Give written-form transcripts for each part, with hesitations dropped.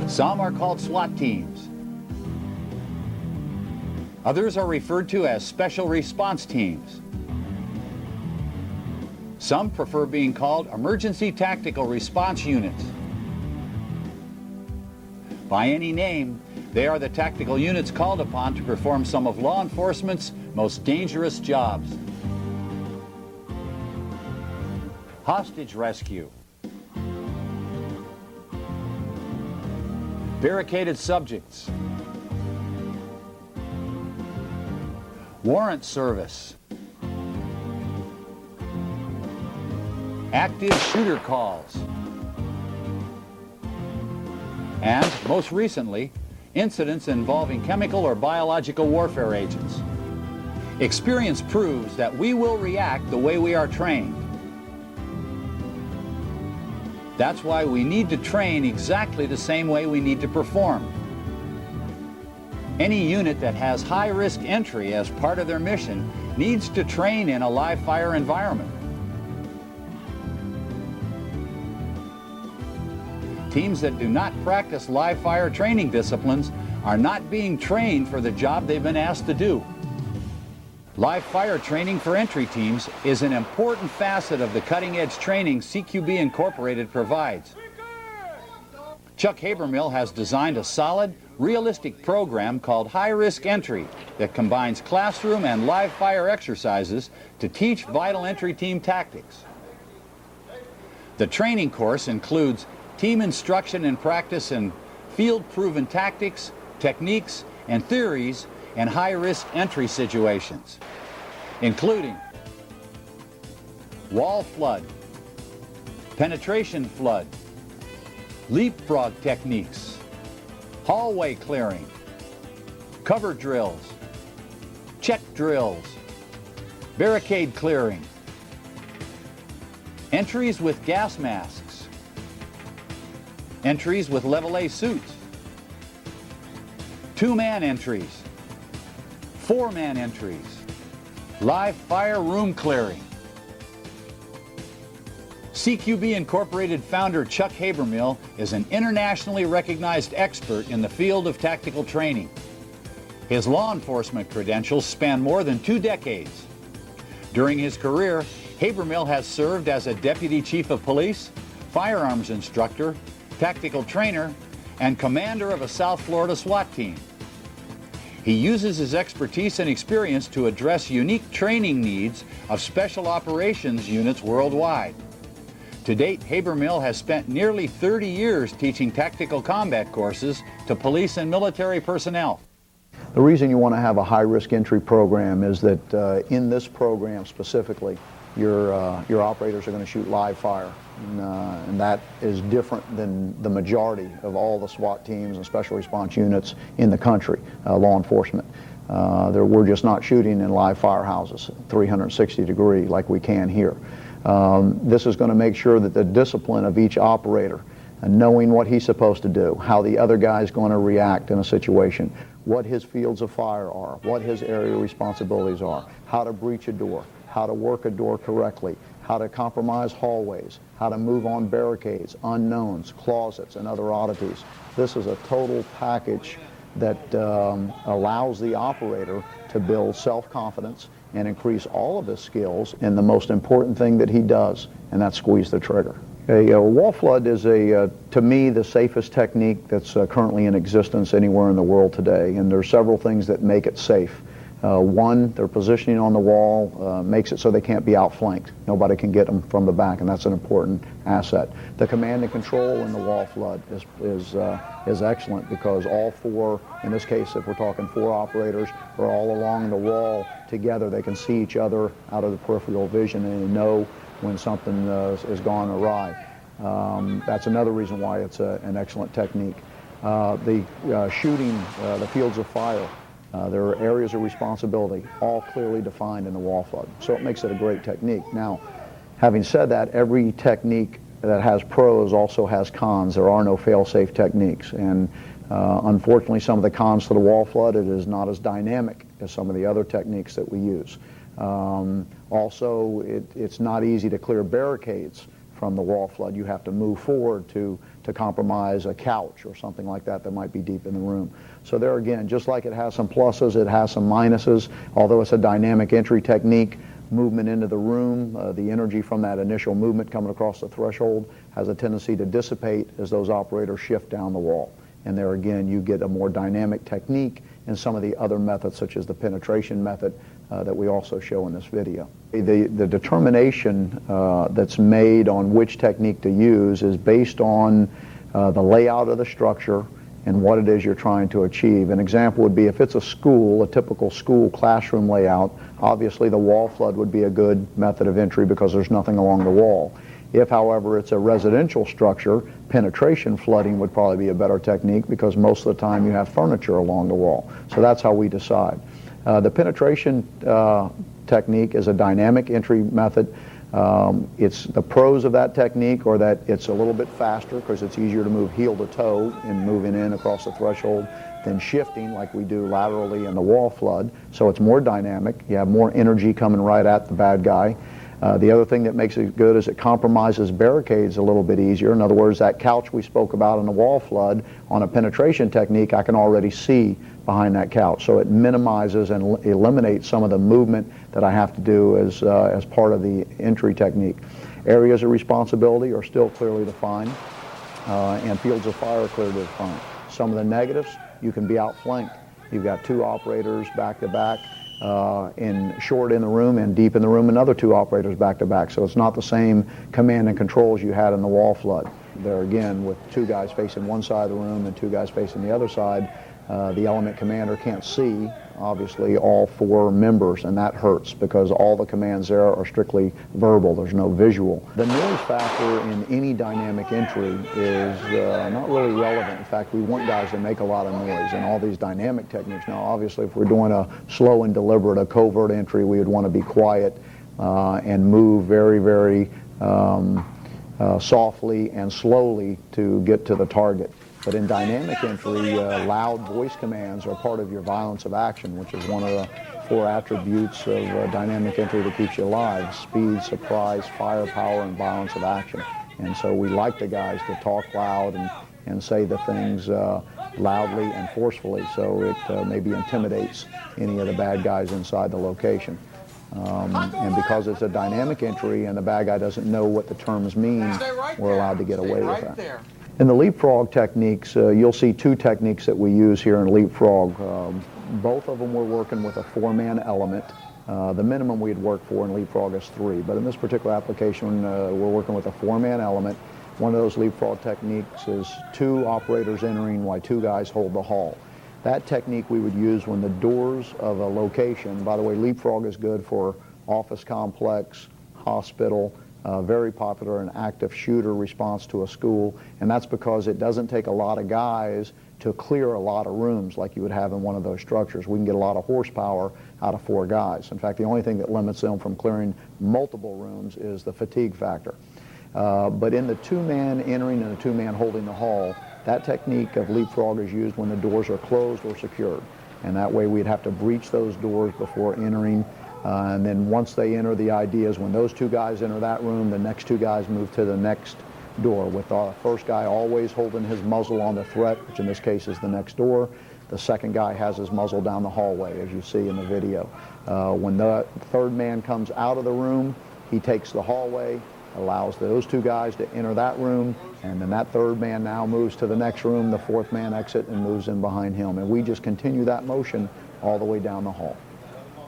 Some are called SWAT teams. Others are referred to as special response teams. Some prefer being called emergency tactical response units. By any name, they are the tactical units called upon to perform some of law enforcement's most dangerous jobs. Hostage rescue, barricaded subjects, warrant service, active shooter calls, and, most recently, incidents involving chemical or biological warfare agents. Experience proves that we will react the way we are trained. That's why we need to train exactly the same way we need to perform. Any unit that has high-risk entry as part of their mission needs to train in a live-fire environment. Teams that do not practice live-fire training disciplines are not being trained for the job they've been asked to do. Live-fire training for entry teams is an important facet of the cutting-edge training CQB Incorporated provides. Chuck Habermill has designed a solid, realistic program called High Risk Entry that combines classroom and live-fire exercises to teach vital entry team tactics. The training course includes team instruction and practice in field-proven tactics, techniques, and theories in high-risk entry situations, including wall flood, penetration flood, leapfrog techniques, hallway clearing, cover drills, check drills, barricade clearing, entries with gas masks, entries with level A suits, two-man entries, four-man entries, live fire room clearing. CQB Incorporated founder Chuck Habermill is an internationally recognized expert in the field of tactical training. His law enforcement credentials span more than 2 decades. During his career, Habermill has served as a deputy chief of police, firearms instructor, tactical trainer, and commander of a South Florida SWAT team. He uses his expertise and experience to address unique training needs of special operations units worldwide. To date, Habermill has spent nearly 30 years teaching tactical combat courses to police and military personnel. The reason you want to have a high-risk entry program is that in this program specifically, your operators are going to shoot live fire. And that is different than the majority of all the SWAT teams and special response units in the country, law enforcement. We're just not shooting in live firehouses, 360 degree like we can here. This is going to make sure that the discipline of each operator, and knowing what he's supposed to do, how the other guy's going to react in a situation, what his fields of fire are, what his area responsibilities are, how to breach a door, how to work a door correctly, how to compromise hallways, how to move on barricades, unknowns, closets, and other oddities. This is a total package that allows the operator to build self-confidence and increase all of his skills in the most important thing that he does, and that's squeeze the trigger. A wall flood is, to me, the safest technique that's currently in existence anywhere in the world today, and there are several things that make it safe. One, their positioning on the wall makes it so they can't be outflanked. Nobody can get them from the back, and that's an important asset. The command and control in the wall flood is excellent because all four, in this case, if we're talking 4 operators, are all along the wall together. They can see each other out of the peripheral vision and they know when something is gone awry. That's another reason why it's an excellent technique. Shooting the fields of fire. There are areas of responsibility, all clearly defined in the wall flood. So it makes it a great technique. Now, having said that, every technique that has pros also has cons. There are no fail-safe techniques. And unfortunately, some of the cons to the wall flood, it is not as dynamic as some of the other techniques that we use. Also, it's not easy to clear barricades from the wall flood. You have to move forward to compromise a couch or something like that that might be deep in the room. So there again, just like it has some pluses, it has some minuses. Although it's a dynamic entry technique, movement into the room, the energy from that initial movement coming across the threshold has a tendency to dissipate as those operators shift down the wall. And there again, you get a more dynamic technique in some of the other methods, such as the penetration method that we also show in this video. The determination that's made on which technique to use is based on the layout of the structure and what it is you're trying to achieve. An example would be if it's a school, a typical school classroom layout, obviously the wall flood would be a good method of entry because there's nothing along the wall. If, however, it's a residential structure, penetration flooding would probably be a better technique because most of the time you have furniture along the wall. So that's how we decide. The penetration technique is a dynamic entry method. It's the pros of that technique are that it's a little bit faster because it's easier to move heel to toe in moving in across the threshold than shifting like we do laterally in the wall flood. So it's more dynamic. You have more energy coming right at the bad guy. The other thing that makes it good is it compromises barricades a little bit easier. In other words, that couch we spoke about in the wall flood, on a penetration technique, I can already see behind that couch. So it minimizes and eliminates some of the movement that I have to do as part of the entry technique. Areas of responsibility are still clearly defined, and fields of fire are clearly defined. Some of the negatives, you can be outflanked. You've got two operators back to back, in short in the room and deep in the room, another two operators back to back. So it's not the same command and controls you had in the wall flood. There again, with two guys facing one side of the room and two guys facing the other side, the element commander can't see, obviously, all four members, and that hurts because all the commands there are strictly verbal. There's no visual. The noise factor in any dynamic entry is not really relevant. In fact, we want guys to make a lot of noise in all these dynamic techniques. Now, obviously, if we're doing a slow and deliberate, a covert entry, we would want to be quiet and move very, very softly and slowly to get to the target. But in dynamic entry, loud voice commands are part of your violence of action, which is one of the four attributes of dynamic entry that keeps you alive: speed, surprise, firepower, and violence of action. And so we like the guys to talk loud and say the things loudly and forcefully, so it maybe intimidates any of the bad guys inside the location. And because it's a dynamic entry and the bad guy doesn't know what the terms mean, we're allowed to get away with that. In the leapfrog techniques, you'll see two techniques that we use here in leapfrog. Both of them we're working with a four-man element. The minimum we'd work for in leapfrog is three, but in this particular application, we're working with a four-man element. One of those leapfrog techniques is two operators entering while two guys hold the hall. That technique we would use when the doors of a location, by the way, leapfrog is good for office complex, hospital, very popular and active shooter response to a school, and that's because it doesn't take a lot of guys to clear a lot of rooms like you would have in one of those structures. We can get a lot of horsepower out of four guys. In fact, the only thing that limits them from clearing multiple rooms is the fatigue factor. But in the two-man entering and the two-man holding the hall, that technique of leapfrog is used when the doors are closed or secured. And that way we'd have to breach those doors before entering. And then once they enter, the idea is when those two guys enter that room, the next two guys move to the next door, with the first guy always holding his muzzle on the threat, which in this case is the next door. The second guy has his muzzle down the hallway, as you see in the video. When the third man comes out of the room, he takes the hallway, allows those two guys to enter that room, and then that third man now moves to the next room, the fourth man exits and moves in behind him. And we just continue that motion all the way down the hall.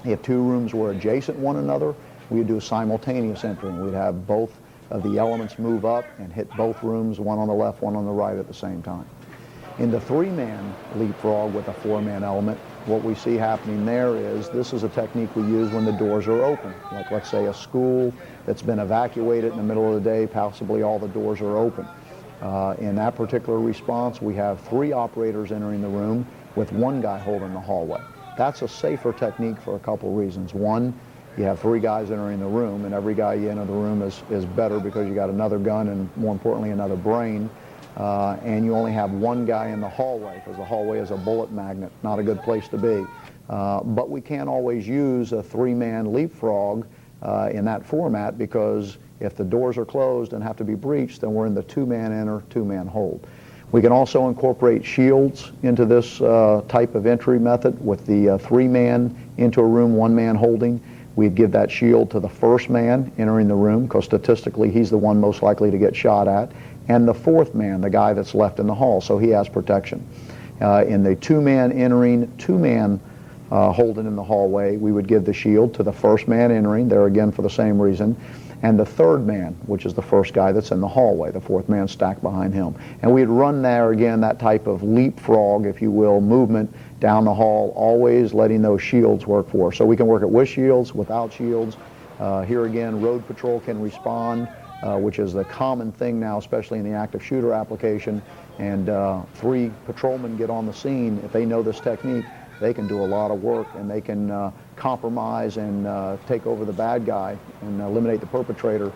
If two rooms were adjacent one another, we'd do a simultaneous entering. We'd have both of the elements move up and hit both rooms, one on the left, one on the right at the same time. In the three-man leapfrog with a four-man element, what we see happening there is this is a technique we use when the doors are open. Like, let's say, a school that's been evacuated in the middle of the day, possibly all the doors are open. In that particular response, we have three operators entering the room with one guy holding the hallway. That's a safer technique for a couple reasons. One, you have three guys entering the room, and every guy you enter the room is better because you got another gun and, more importantly, another brain. And you only have one guy in the hallway because the hallway is a bullet magnet, not a good place to be. But we can't always use a three-man leapfrog in that format because If the doors are closed and have to be breached, then we're in the two-man enter, two-man hold. We can also incorporate shields into this type of entry method with the three-man into a room, one-man holding. We'd give that shield to the first man entering the room, because statistically he's the one most likely to get shot at, and the fourth man, the guy that's left in the hall, so he has protection. In the two-man entering, two-man holding in the hallway, we would give the shield to the first man entering, there again for the same reason, and the third man, which is the first guy that's in the hallway, the fourth man stacked behind him. And we'd run there again that type of leapfrog, if you will, movement down the hall, always letting those shields work for us. So we can work it with shields, without shields. Here again, road patrol can respond, which is the common thing now, especially in the active shooter application. And 3 patrolmen get on the scene. If they know this technique, they can do a lot of work, and they can compromise and take over the bad guy and eliminate the perpetrator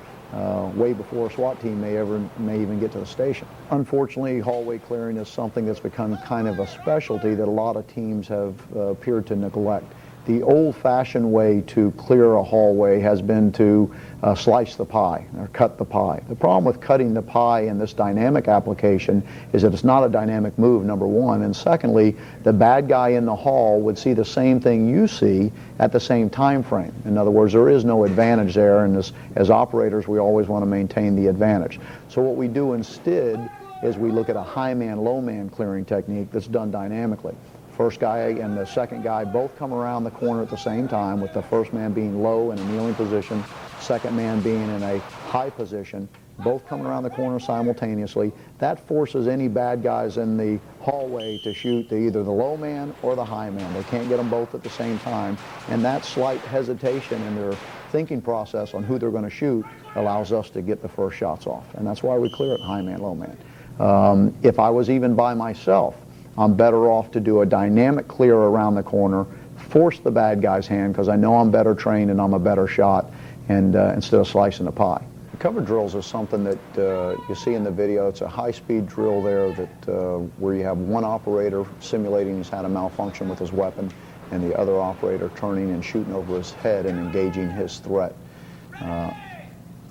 way before a SWAT team may even get to the station. Unfortunately, hallway clearing is something that's become kind of a specialty that a lot of teams have appeared to neglect. The old-fashioned way to clear a hallway has been to slice the pie or cut the pie. The problem with cutting the pie in this dynamic application is that it's not a dynamic move, number one, and secondly, the bad guy in the hall would see the same thing you see at the same time frame. In other words, there is no advantage there, and as operators, we always want to maintain the advantage. So what we do instead is we look at a high man, low man clearing technique that's done dynamically. First guy and the second guy both come around the corner at the same time, with the first man being low in a kneeling position, second man being in a high position, both coming around the corner simultaneously. That forces any bad guys in the hallway to shoot to either the low man or the high man. They can't get them both at the same time, and that slight hesitation in their thinking process on who they're going to shoot allows us to get the first shots off, and that's why we clear it high man, low man. If I was even by myself, I'm better off to do a dynamic clear around the corner, force the bad guy's hand, because I know I'm better trained and I'm a better shot, and instead of slicing the pie. Cover drills is something that you see in the video. It's a high-speed drill there that where you have one operator simulating he's had a malfunction with his weapon, and the other operator turning and shooting over his head and engaging his threat.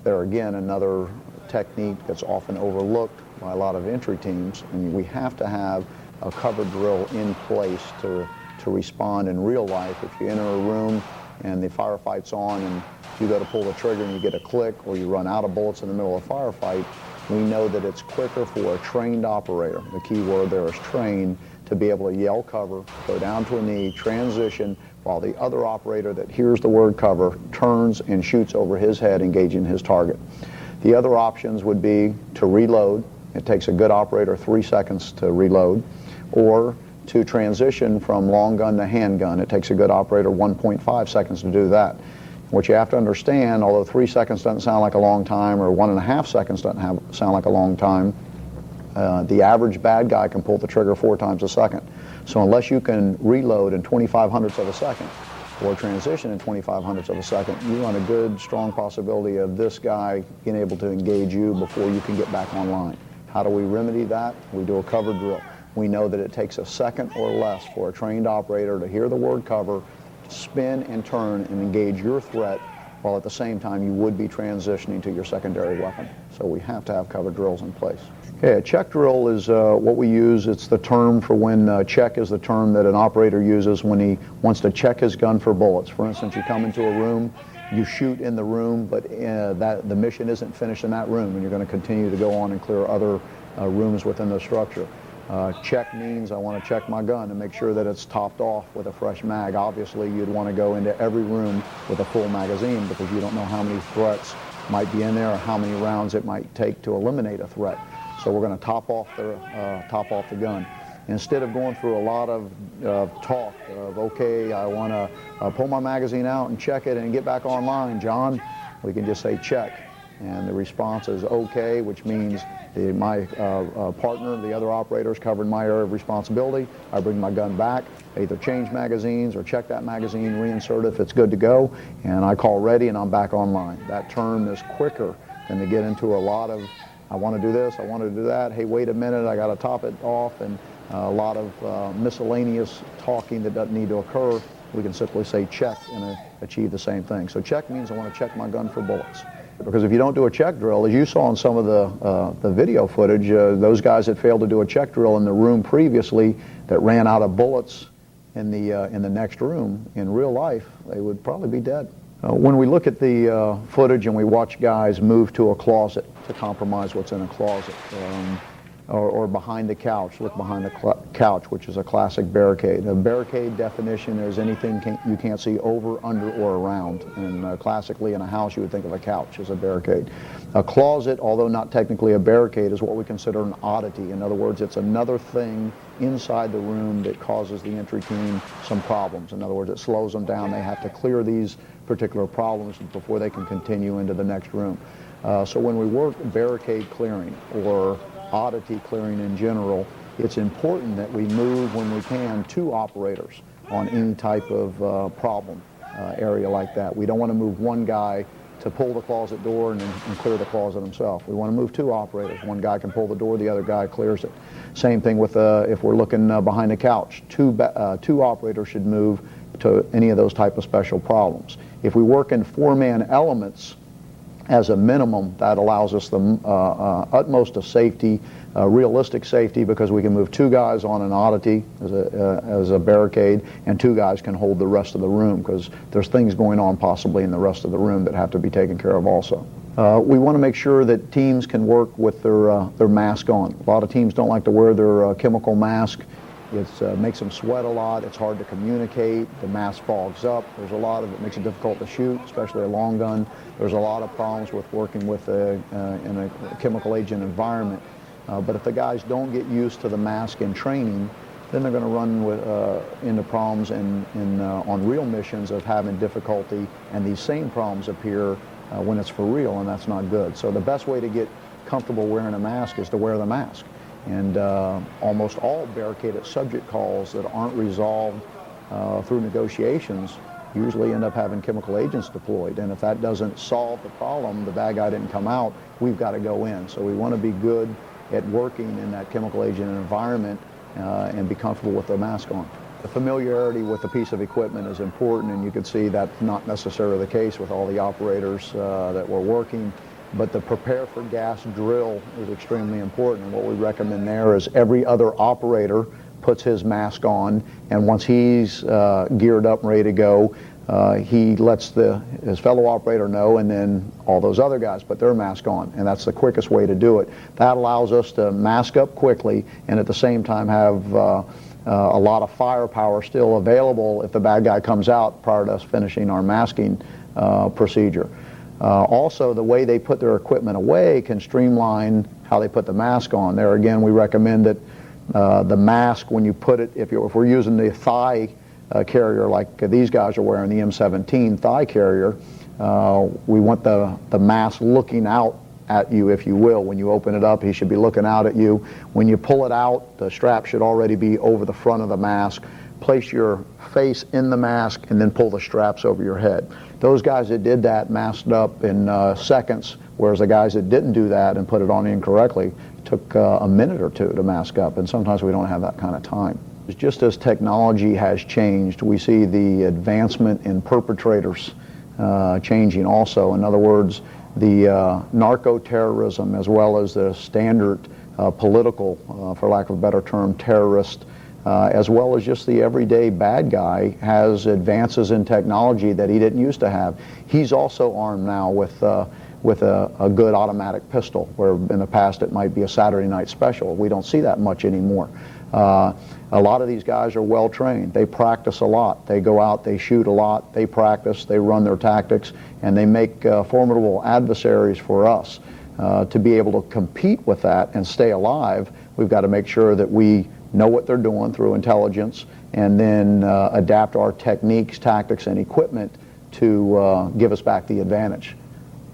There again, another technique that's often overlooked by a lot of entry teams, and we have to have a cover drill in place to respond in real life. If you enter a room and the firefight's on and you go to pull the trigger and you get a click, or you run out of bullets in the middle of a firefight, we know that it's quicker for a trained operator, the key word there is trained, to be able to yell cover, go down to a knee, transition, while the other operator that hears the word cover turns and shoots over his head, engaging his target. The other options would be to reload. It takes a good operator 3 seconds to reload, or to transition from long gun to handgun. It takes a good operator 1.5 seconds to do that. What you have to understand, although 3 seconds doesn't sound like a long time, or 1.5 seconds doesn't sound like a long time, the average bad guy can pull the trigger 4 times a second. So unless you can reload in 25 hundredths of a second, or transition in 25 hundredths of a second, you run a good, strong possibility of this guy being able to engage you before you can get back online. How do we remedy that? We do a cover drill. We know that it takes a second or less for a trained operator to hear the word cover, spin and turn and engage your threat, while at the same time you would be transitioning to your secondary weapon. So we have to have cover drills in place. Okay, a check drill is what we use. It's the term for when check is the term that an operator uses when he wants to check his gun for bullets. For instance, you come into a room, you shoot in the room, but the mission isn't finished in that room, and you're going to continue to go on and clear other rooms within the structure. Check means I want to check my gun and make sure that it's topped off with a fresh mag. Obviously, you'd want to go into every room with a full magazine, because you don't know how many threats might be in there or how many rounds it might take to eliminate a threat. So we're going to top off the gun. Instead of going through a lot of talk of, okay, I want to pull my magazine out and check it and get back online, John, we can just say check. And the response is okay, which means my partner, the other operator, is covering my area of responsibility. I bring my gun back, either change magazines or check that magazine, reinsert it if it's good to go, and I call ready and I'm back online. That term is quicker than to get into a lot of, I want to do this, I want to do that, hey, wait a minute, I got to top it off, and a lot of miscellaneous talking that doesn't need to occur. We can simply say check and achieve the same thing. So check means I want to check my gun for bullets. Because if you don't do a check drill, as you saw in some of the video footage, those guys that failed to do a check drill in the room previously that ran out of bullets in the next room, in real life, they would probably be dead. When we look at the footage and we watch guys move to a closet to compromise what's in a closet, or behind the couch, look behind the couch, which is a classic barricade. A barricade definition is anything you can't see over, under, or around. And classically in a house you would think of a couch as a barricade. A closet, although not technically a barricade, is what we consider an oddity. In other words, it's another thing inside the room that causes the entry team some problems. In other words, it slows them down. They have to clear these particular problems before they can continue into the next room. So when we work barricade clearing or oddity clearing in general, it's important that we move when we can 2 operators on any type of problem area like that. We don't want to move one guy to pull the closet door and clear the closet himself. We want to move 2 operators. One guy can pull the door, the other guy clears it. Same thing with if we're looking behind the couch. 2 operators should move to any of those type of special problems. If we work in 4-man elements, as a minimum, that allows us the utmost of safety, realistic safety, because we can move 2 guys on an oddity as a barricade, and 2 guys can hold the rest of the room, because there's things going on possibly in the rest of the room that have to be taken care of also. We want to make sure that teams can work with their mask on. A lot of teams don't like to wear their chemical mask. It makes them sweat a lot. It's hard to communicate. The mask fogs up. There's a lot of it makes it difficult to shoot, especially a long gun. There's a lot of problems with working with in a chemical agent environment. But if the guys don't get used to the mask in training, then they're going to run into problems on real missions of having difficulty, and these same problems appear when it's for real, and that's not good. So the best way to get comfortable wearing a mask is to wear the mask. And almost all barricaded subject calls that aren't resolved through negotiations usually end up having chemical agents deployed. And if that doesn't solve the problem, the bad guy didn't come out, we've got to go in. So we want to be good at working in that chemical agent environment and be comfortable with the mask on. The familiarity with the piece of equipment is important, and you can see that's not necessarily the case with all the operators that we're working. But the prepare for gas drill is extremely important, and what we recommend there is every other operator puts his mask on, and once he's geared up and ready to go, he lets his fellow operator know, and then all those other guys put their mask on, and that's the quickest way to do it. That allows us to mask up quickly and at the same time have a lot of firepower still available if the bad guy comes out prior to us finishing our masking procedure. Also, the way they put their equipment away can streamline how they put the mask on. There again, we recommend that the mask, when you put it, if we're using the thigh carrier like these guys are wearing, the M17 thigh carrier, we want the mask looking out at you, if you will. When you open it up, he should be looking out at you. When you pull it out, the strap should already be over the front of the mask. Place your face in the mask and then pull the straps over your head. Those guys that did that masked up in seconds, whereas the guys that didn't do that and put it on incorrectly took a minute or 2 to mask up, and sometimes we don't have that kind of time. Just as technology has changed, we see the advancement in perpetrators changing also. In other words, the narco-terrorism as well as the standard political, for lack of a better term, terrorist, as well as just the everyday bad guy has advances in technology that he didn't used to have. He's also armed now with a good automatic pistol, where in the past it might be a Saturday night special. We don't see that much anymore. A lot of these guys are well trained. They practice a lot. They go out, they shoot a lot, they practice, they run their tactics, and they make formidable adversaries for us. To be able to compete with that and stay alive, we've got to make sure that we know what they're doing through intelligence, and then adapt our techniques, tactics, and equipment to give us back the advantage.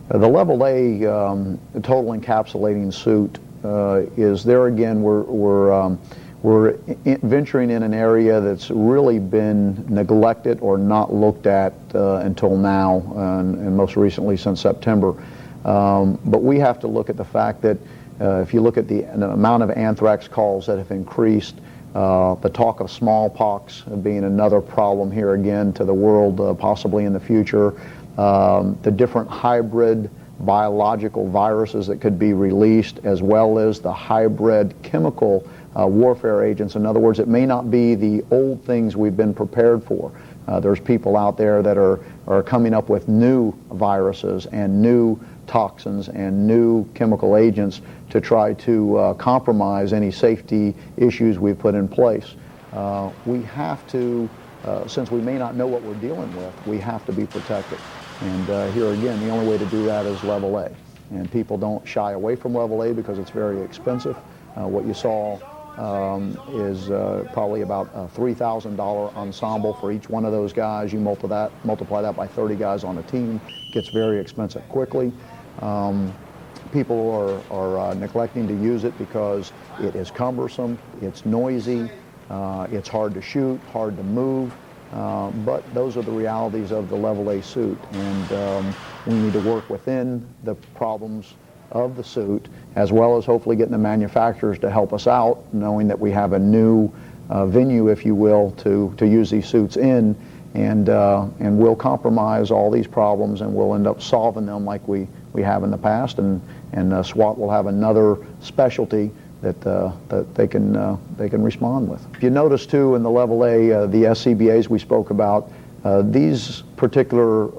The Level A total encapsulating suit is there again. We're venturing in an area that's really been neglected or not looked at until now, and most recently since September. But we have to look at the fact that if you look at the amount of anthrax calls that have increased, the talk of smallpox being another problem here again to the world, possibly in the future, the different hybrid biological viruses that could be released, as well as the hybrid chemical warfare agents. In other words, it may not be the old things we've been prepared for. There's people out there that are coming up with new viruses and new toxins and new chemical agents to try to compromise any safety issues we've put in place. We have to, since we may not know what we're dealing with, we have to be protected. And here again, the only way to do that is level A. And people don't shy away from level A because it's very expensive. What you saw is probably about a $3,000 ensemble for each one of those guys. You multiply that by 30 guys on a team, it gets very expensive quickly. People are neglecting to use it because it is cumbersome, it's noisy, it's hard to shoot, hard to move, but those are the realities of the level A suit, and we need to work within the problems of the suit, as well as hopefully getting the manufacturers to help us out, knowing that we have a new venue, if you will, to use these suits in, and we'll compromise all these problems, and we'll end up solving them like we have in the past, and SWAT will have another specialty that they can respond with. If you notice too, in the level A, the SCBAs we spoke about, these particular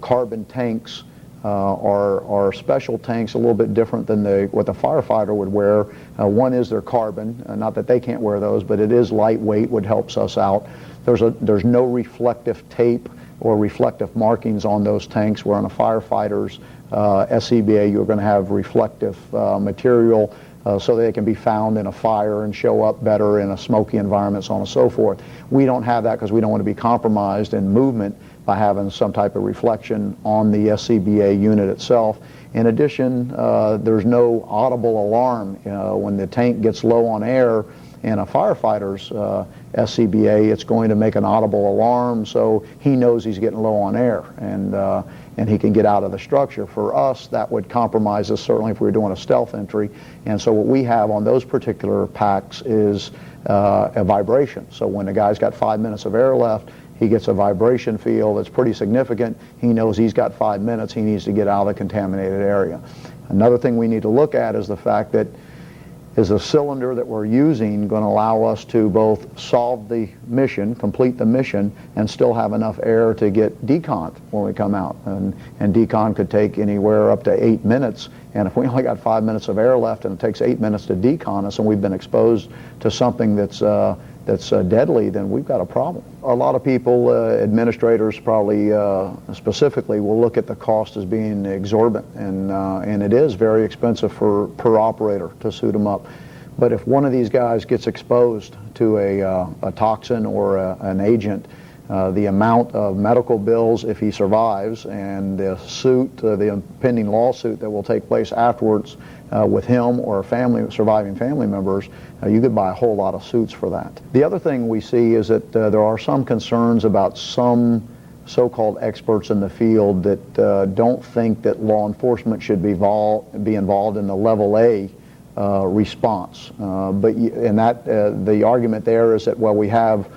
carbon tanks are special tanks, a little bit different than what the firefighter would wear. One is their carbon, not that they can't wear those, but it is lightweight, which helps us out. There's no reflective tape or reflective markings on those tanks, where on a firefighter's SCBA you're going to have reflective material so they can be found in a fire and show up better in a smoky environment, so on and so forth. We don't have that because we don't want to be compromised in movement by having some type of reflection on the SCBA unit itself. In addition, there's no audible alarm. When the tank gets low on air in a firefighter's SCBA, it's going to make an audible alarm, so he knows he's getting low on air, and he can get out of the structure. For us, that would compromise us, certainly if we were doing a stealth entry. And so what we have on those particular packs is a vibration. So when the guy's got 5 minutes of air left, he gets a vibration field that's pretty significant. He knows he's got 5 minutes. He needs to get out of the contaminated area. Another thing we need to look at is the fact that, is the cylinder that we're using going to allow us to both solve the mission, complete the mission, and still have enough air to get deconned when we come out? And decon could take anywhere up to 8 minutes, and if we only got 5 minutes of air left and it takes 8 minutes to decon us, and we've been exposed to something that's deadly, then we've got a problem. A lot of people, administrators probably specifically, will look at the cost as being exorbitant, and it is very expensive per operator to suit them up. But if one of these guys gets exposed to a toxin or an agent, the amount of medical bills if he survives, and the suit, the impending lawsuit that will take place afterwards with him or surviving family members, you could buy a whole lot of suits for that. The other thing we see is that there are some concerns about some so-called experts in the field that don't think that law enforcement should be involved in the level A response. The argument there is that, well, we have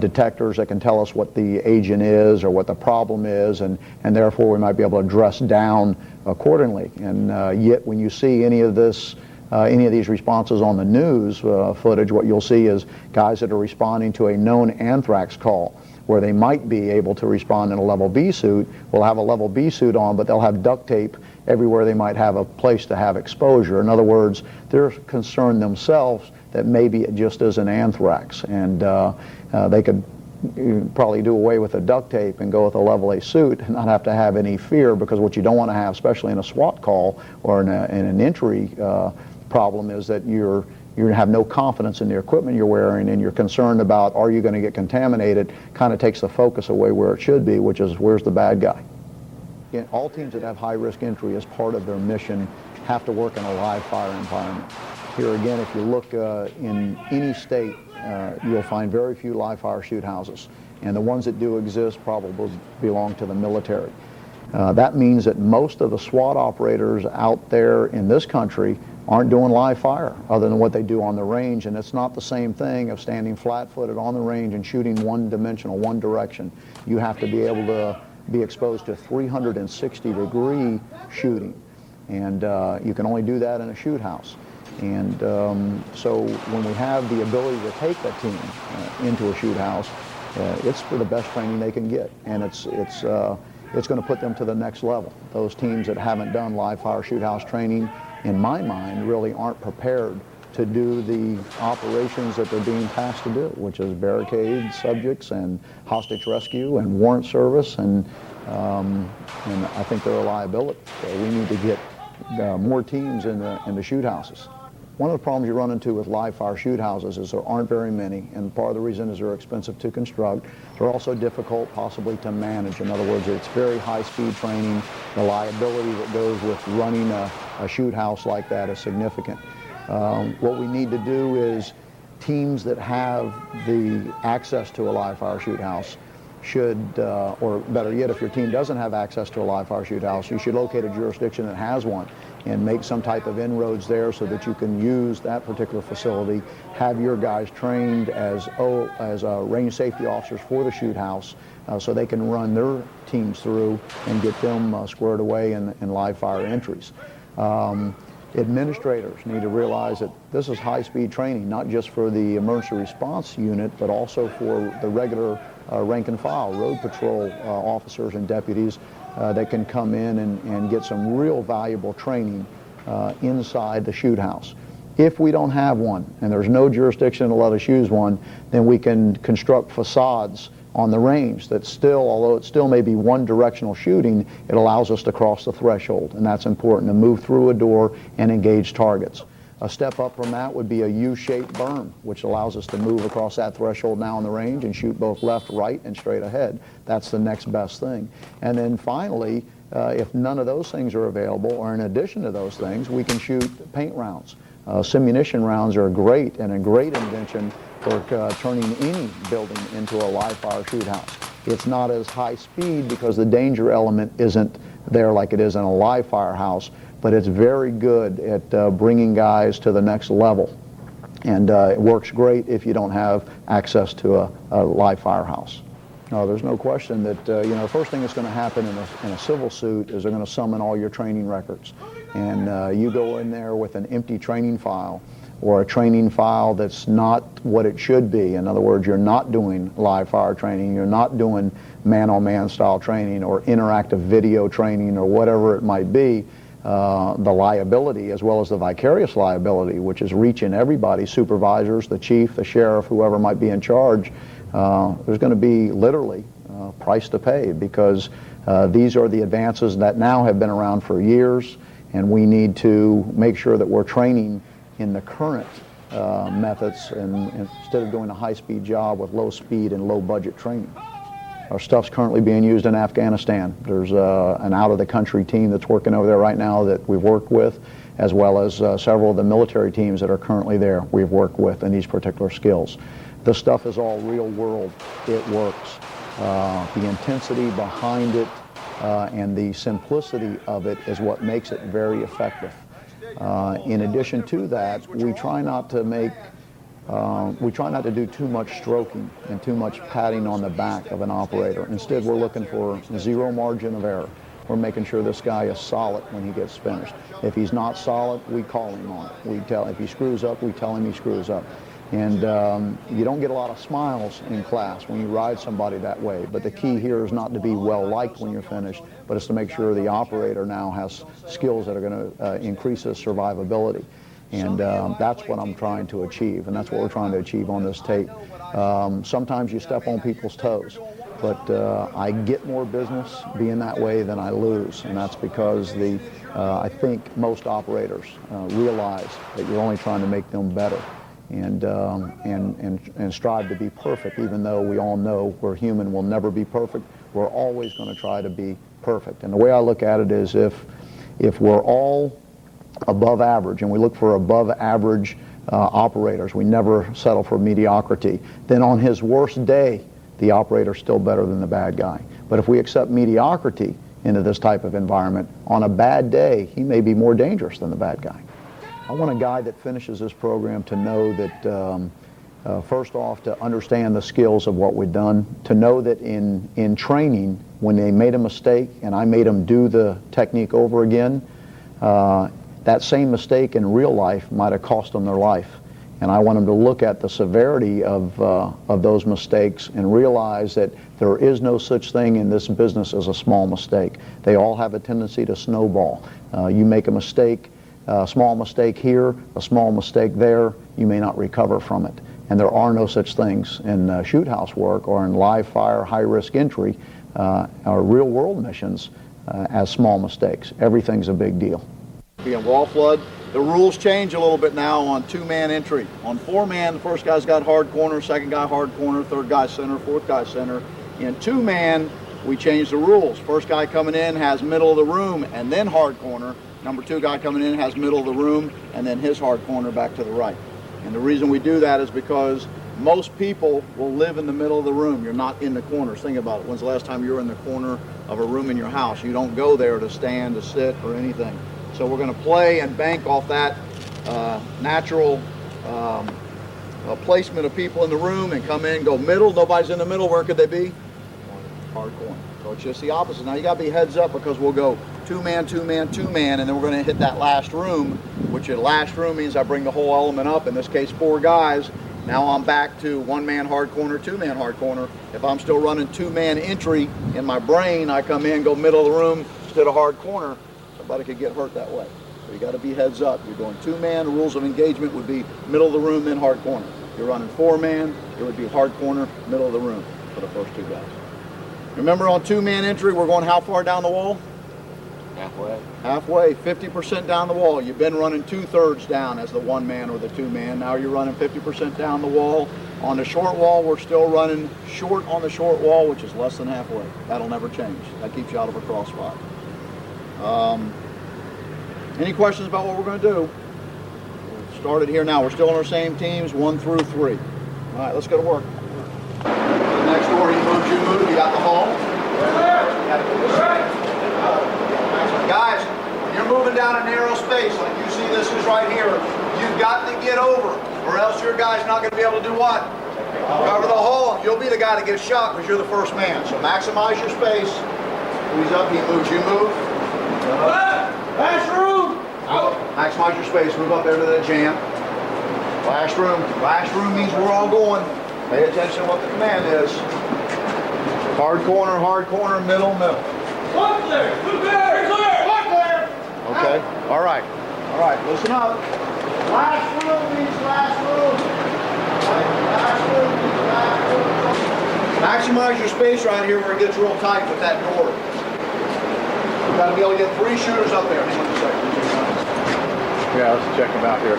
detectors that can tell us what the agent is or what the problem is, and therefore we might be able to dress down accordingly. And yet when you see any of these responses on the news footage, what you'll see is guys that are responding to a known anthrax call, where they might be able to respond in a level B suit, will have a level B suit on, but they'll have duct tape everywhere they might have a place to have exposure. In other words, they're concerned themselves that maybe it just is an anthrax, and they could probably do away with the duct tape and go with a level A suit and not have to have any fear, because what you don't want to have, especially in a SWAT call or in an entry problem, is that you're going to have no confidence in the equipment you're wearing, and you're concerned about, are you going to get contaminated? Kind of takes the focus away where it should be, which is, where's the bad guy? Again, all teams that have high-risk entry as part of their mission have to work in a live fire environment. Here again, if you look in any state, you'll find very few live fire shoot houses, and the ones that do exist probably belong to the military. That means that most of the SWAT operators out there in this country aren't doing live fire other than what they do on the range, and it's not the same thing of standing flat-footed on the range and shooting one-dimensional, one direction. You have to be able to be exposed to 360-degree shooting. And you can only do that in a shoot house. And so when we have the ability to take a team into a shoot house, it's for the best training they can get. And it's going to put them to the next level. Those teams that haven't done live fire shoot house training, in my mind, really aren't prepared to do the operations that they're being tasked to do, which is barricade subjects and hostage rescue and warrant service, and I think they're a liability. So we need to get more teams in the shoot houses. One of the problems you run into with live fire shoot houses is there aren't very many, and part of the reason is they're expensive to construct. They're also difficult possibly to manage. In other words, it's very high-speed training. The liability that goes with running a shoot house like that is significant. What we need to do is teams that have the access to a live fire shoot house should, or better yet, if your team doesn't have access to a live fire shoot house, you should locate a jurisdiction that has one and make some type of inroads there so that you can use that particular facility, have your guys trained as range safety officers for the shoot house so they can run their teams through and get them squared away in live fire entries. Administrators need to realize that this is high-speed training, not just for the emergency response unit, but also for the regular rank and file, road patrol officers and deputies that can come in and get some real valuable training inside the shoot house. If we don't have one, and there's no jurisdiction to let us use one, then we can construct facades on the range that still, although it still may be one directional shooting, it allows us to cross the threshold, and that's important, to move through a door and engage targets. A step up from that would be a U-shaped berm, which allows us to move across that threshold now in the range and shoot both left, right, and straight ahead. That's the next best thing. And then finally, if none of those things are available, or in addition to those things, we can shoot paint rounds. Simunition rounds are great, and a great invention for turning any building into a live fire shoot house. It's not as high speed because the danger element isn't there like it is in a live fire house, but it's very good at bringing guys to the next level. And it works great if you don't have access to a live fire house. No, there's no question that the first thing that's going to happen in a civil suit is they're going to summon all your training records. And you go in there with an empty training file, or a training file that's not what it should be. In other words, you're not doing live fire training, you're not doing man-on-man style training or interactive video training or whatever it might be. The liability, as well as the vicarious liability, which is reaching everybody, supervisors, the chief, the sheriff, whoever might be in charge, there's going to be literally price to pay, because these are the advances that now have been around for years, and we need to make sure that we're training in the current methods, and instead of doing a high-speed job with low speed and low budget training. Our stuff's currently being used in Afghanistan. There's an out-of-the-country team that's working over there right now that we've worked with, as well as several of the military teams that are currently there we've worked with in these particular skills. The stuff is all real world. It works. The intensity behind it and the simplicity of it is what makes it very effective. In addition to that, we try not to do too much stroking and too much patting on the back of an operator. Instead, we're looking for zero margin of error. We're making sure this guy is solid when he gets finished. If he's not solid, we call him on it. If he screws up, we tell him he screws up. And you don't get a lot of smiles in class when you ride somebody that way. But the key here is not to be well-liked when you're finished, but it's to make sure the operator now has skills that are going to increase his survivability. And that's what I'm trying to achieve, and that's what we're trying to achieve on this tape. Sometimes you step on people's toes, but I get more business being that way than I lose, and that's because I think most operators realize that you're only trying to make them better. And strive to be perfect, even though we all know we're human, we'll never be perfect. We're always going to try to be perfect. And the way I look at it is if we're all above average, and we look for above average operators, we never settle for mediocrity, then on his worst day, the operator's still better than the bad guy. But if we accept mediocrity into this type of environment, on a bad day, he may be more dangerous than the bad guy. I want a guy that finishes this program to know that First off, to understand the skills of what we've done, to know that in training, when they made a mistake and I made them do the technique over again, that same mistake in real life might have cost them their life. And I want them to look at the severity of those mistakes and realize that there is no such thing in this business as a small mistake. They all have a tendency to snowball. You make a mistake, a small mistake here, a small mistake there, you may not recover from it. And there are no such things in shoot house work or in live fire, high risk entry, or real world missions as small mistakes. Everything's a big deal. Being wall flood, the rules change a little bit now on two-man entry. On four-man, the first guy's got hard corner, second guy hard corner, third guy center, fourth guy center. In two-man, we change the rules. First guy coming in has middle of the room and then hard corner. Number two guy coming in has middle of the room and then his hard corner back to the right. And the reason we do that is because most people will live in the middle of the room. You're not in the corners. Think about it. When's the last time you were in the corner of a room in your house? You don't go there to stand, to sit, or anything. So we're going to play and bank off that natural placement of people in the room and come in, go middle. Nobody's in the middle. Where could they be? Hard corner. So it's just the opposite. Now you got to be heads up because we'll go two-man, two-man, two-man, and then we're going to hit that last room, which the last room means I bring the whole element up. In this case, four guys. Now I'm back to one-man hard corner, two-man hard corner. If I'm still running two-man entry in my brain, I come in, go middle of the room instead of hard corner. Somebody could get hurt that way. So you got to be heads up. You're doing two-man. The rules of engagement would be middle of the room, then hard corner. If you're running four-man, it would be hard corner, middle of the room for the first two guys. Remember on two-man entry, we're going how far down the wall? Halfway. Halfway, 50% down the wall. You've been running 2/3 down as the one-man or the two-man. Now you're running 50% down the wall. On the short wall, we're still running short on the short wall, which is less than halfway. That'll never change. That keeps you out of a crossfire. Any questions about what we're going to do? We'll start it here now. We're still on our same teams, 1 through 3. All right, let's go to work. The next door, you move. You got the hall. Guys, when you're moving down a narrow space, like you see this is right here, you've got to get over, or else your guy's not going to be able to do what? Cover the hole. You'll be the guy that gets shot because you're the first man. So maximize your space. Squeeze up, he moves, you move. Last room! Maximize your space, move up there to the jam. Last room. Last room means we're all going. Pay attention to what the command is. Hard corner, middle. One clear! Two clear! Clear! One clear! Okay, all right, listen up. Last room means last room. Last room means last room. Maximize your space right here where it gets real tight with that door. You've got to be able to get 3 shooters up there. Hang on a second. Yeah, let's check them out here.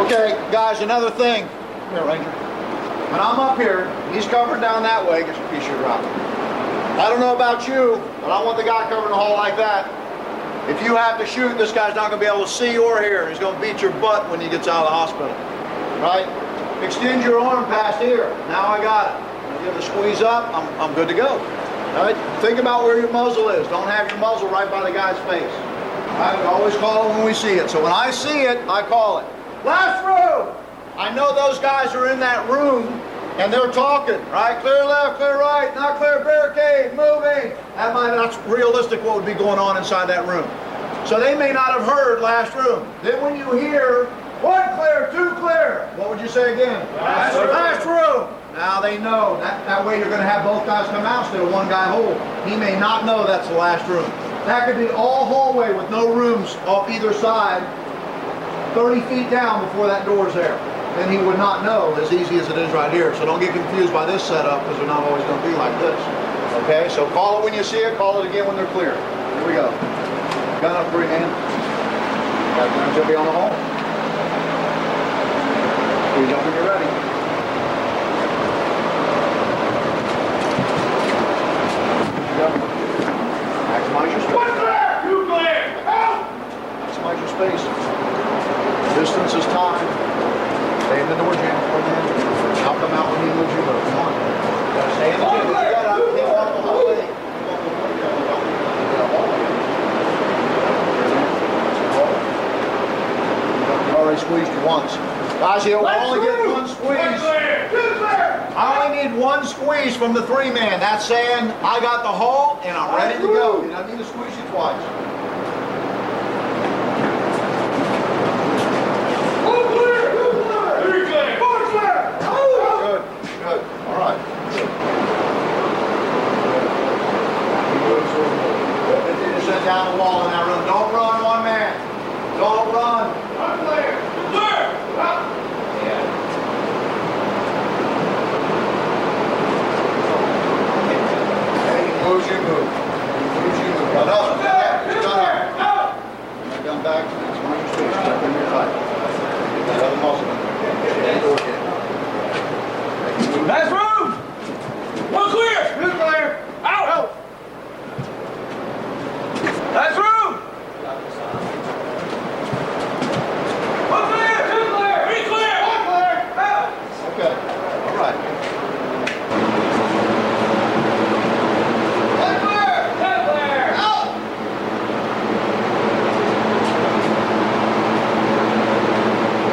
Okay, guys, another thing. Come here, Ranger. When I'm up here, he's covered down that way. Get your pea shooter out. I don't know about you, but I want the guy covering the hall like that. If you have to shoot, this guy's not going to be able to see or hear. He's going to beat your butt when he gets out of the hospital. Right? Extend your arm past here. Now I got it. Give the squeeze up. I'm good to go. All right? Think about where your muzzle is. Don't have your muzzle right by the guy's face. All right? We always call it when we see it. So when I see it, I call it. Last room! I know those guys are in that room and they're talking, right? Clear left, clear right, not clear, barricade, moving. That's realistic what would be going on inside that room. So they may not have heard last room. Then when you hear 1 clear, 2 clear, what would you say again? Last room. Now they know. That way you're going to have both guys come out instead of one guy hold. He may not know that's the last room. That could be all hallway with no rooms off either side, 30 feet down before that door's there. Then he would not know as easy as it is right here. So don't get confused by this setup because they're not always going to be like this. Okay, so call it when you see it, call it again when they're clear. Here we go. Gun up, 3 man. Guys, you'll be on the hole. Squeeze up when you're ready. Maximize your space. 1 clear! 2 clear! Out! Maximize your space. Distance is time. Stay in the door jam. I'll come out when he moves you. Come on. Gotta stay in the jam. You can't walk the whole thing. already squeezed you once. Guys, you'll only get one squeeze. I only need one squeeze from the 3-man. That's saying I got the haul and I'm ready to go. You don't need to squeeze you twice. Good, good. All right. Continue to sit down the wall in that room. Don't run, 1 man. Don't run. Moves you move. Moves you move. Now, no. Come back. It's one of your space. Step in your tight. Get that other muscle in there. Last room! One clear! Two clear! Out! Out! Last room! One clear! Two clear! Three clear! One clear! Out! Okay. All right. One clear! Ten clear! Out! One clear! Two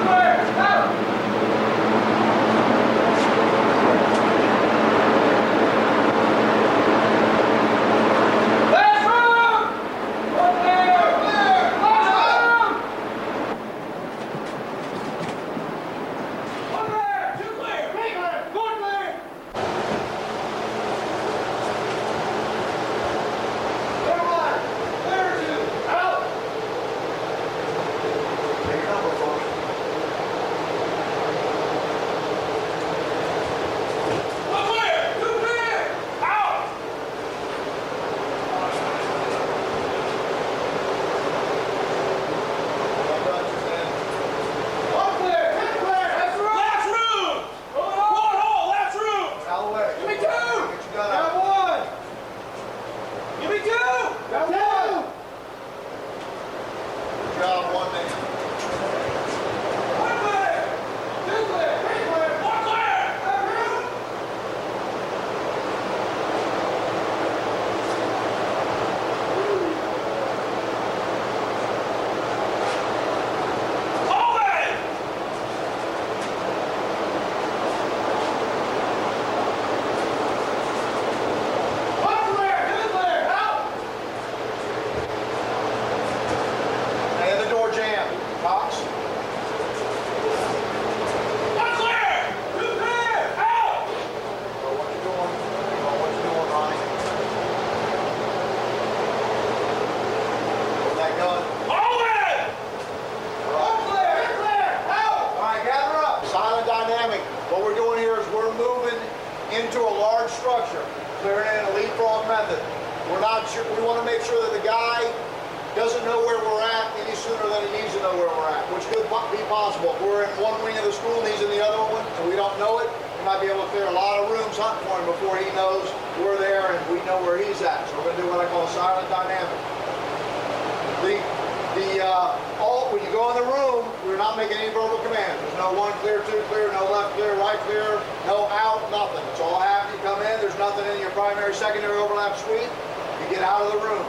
clear! Out! Last room! One clear! Last room! One clear! Two clear! Three clear! Four clear! Clear 1! Clear 2! Out! Take your number, folks. One clear! Two clear! Out! One clear! Ten clear! Last room! One hole! Last room! Out of the way. Give me 2! Get your gun out. Got 1! Give me 2! Got 1! Good job, 1 man. One clear! Two clear! Three clear! Four clear! Last room! Hold it! One clear! Two clear! Out! And the door jamb. Cox. One clear! Two clear! Out! So what you doing? What you doing, Ronnie? Hold that gun. Hold it! One clear! Two clear! Out! All right, gather up. Silent dynamic. What we're doing here is we're moving into a large structure, clearing in a leapfrog method. We're not sure. We want to make sure that the guy doesn't know where we're at any sooner than he needs to know where we're at, which could be possible. If we're in one wing of the school and he's in the other one, and we don't know it, we might be able to clear a lot of rooms hunting for him before he knows we're there and we know where he's at. So we're going to do what I call a silent dynamic. When you go in the room, we're not making any verbal commands. There's no 1 clear, 2 clear, no left clear, right clear, no out, nothing. It's all happening. You come in, there's nothing in your primary, secondary overlap suite. You get out of the room.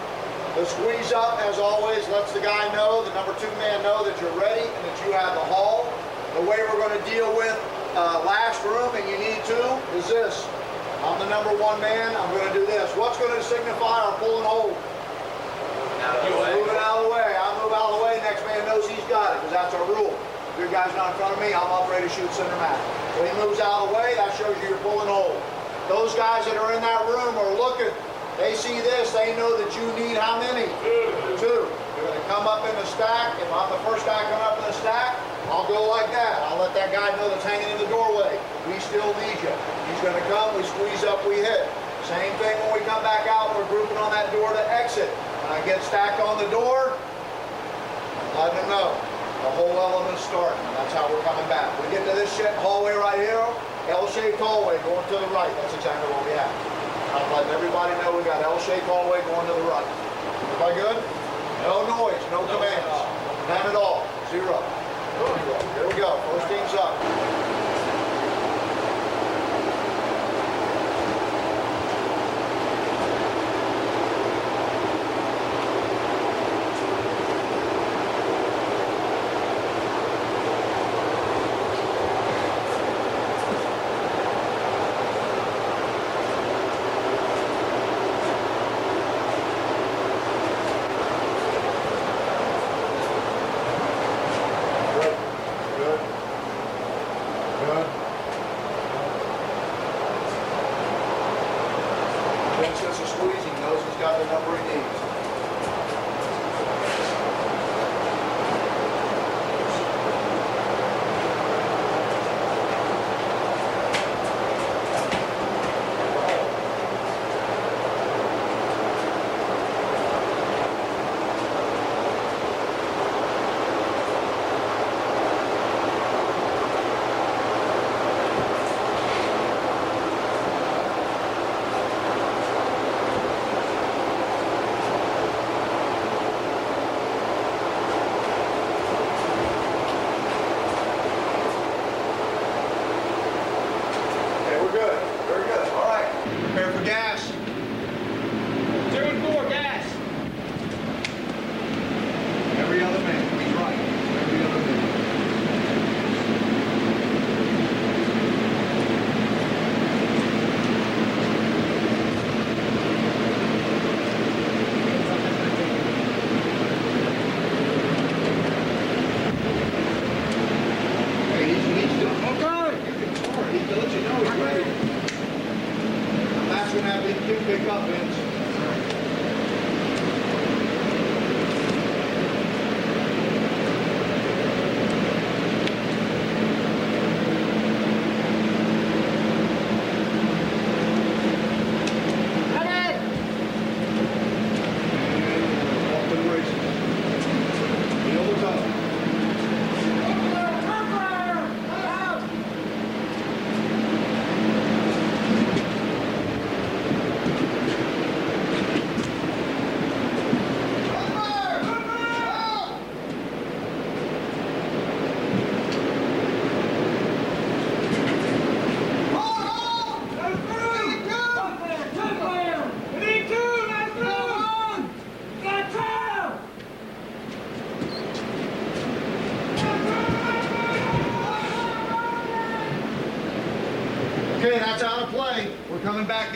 The squeeze up, as always, lets the guy know, the number 2 man know that you're ready and that you have the haul. The way we're going to deal with last room, and you need to, is this. I'm the number 1 man. I'm going to do this. What's going to signify our pull and hold? Moving out of the way. I move out of the way. Next man knows he's got it because that's our rule. If your guy's not in front of me, I'm up ready to shoot center mass. When he moves out of the way, that shows you your pull and hold. Those guys that are in that room are looking. They see this. They know that you need how many? 2. You're going to come up in the stack. If I'm the first guy coming up in the stack, I'll go like that. I'll let that guy know that's hanging in the doorway. We still need you. He's going to come. We squeeze up. We hit. Same thing when we come back out. We're grouping on that door to exit. When I get stacked on the door, let them know. The whole element's starting. That's how we're coming back. We get to this hallway right here, L-shaped hallway going to the right. That's exactly what we have. I'm letting everybody know we got L-shaped hallway going to the right. Everybody good? No noise, no commands. None at all. 0. Here we go. First team's up.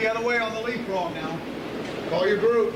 the other way on the leapfrog now. Call your group.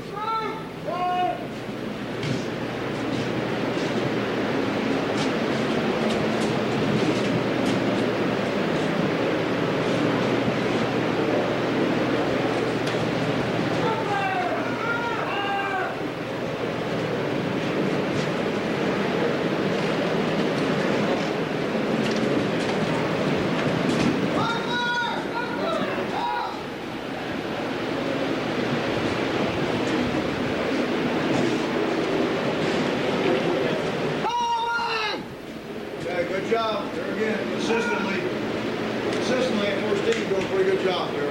Good job. There again, consistently at first team, you're doing a pretty good job there. I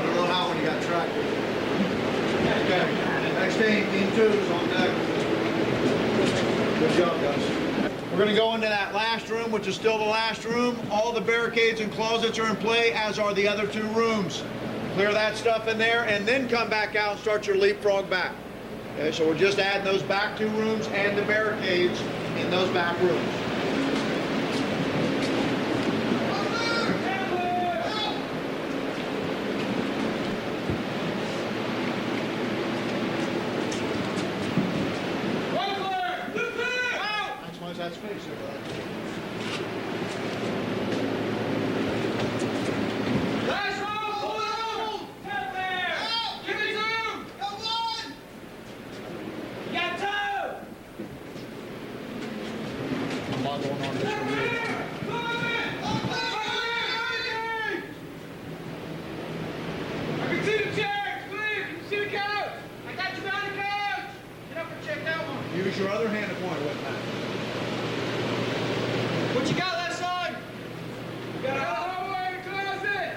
don't know how when you got tracked. Okay, next team 2 is on deck. Good job, guys. We're going to go into that last room, which is still the last room. All the barricades and closets are in play, as are the other 2 rooms. Clear that stuff in there, and then come back out and start your leapfrog back. Okay, so we're just adding those back 2 rooms and the barricades in those back rooms. That space there, bud. Last roll! Hold on! Get there! Give me 2! Got 1! You got 2! A lot going on this room. I can see the chairs! Clear! Can you see the couch? I got you behind the couch! Get up and check that one. Use your other hand to point with that. What you got left side? You got a hallway and closet.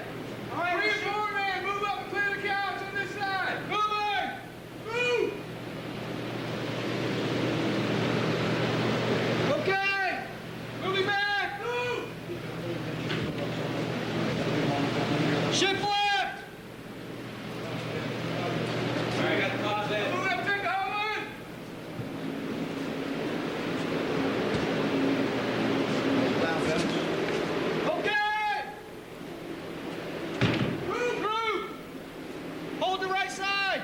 All right, 3 and 4 man, move up and clear the couch on this side. Moving! Move! Okay! Moving back! Move! Shift left! All right, got the closet. Move up, take the hallway! Okay! Move, group! Hold the right side!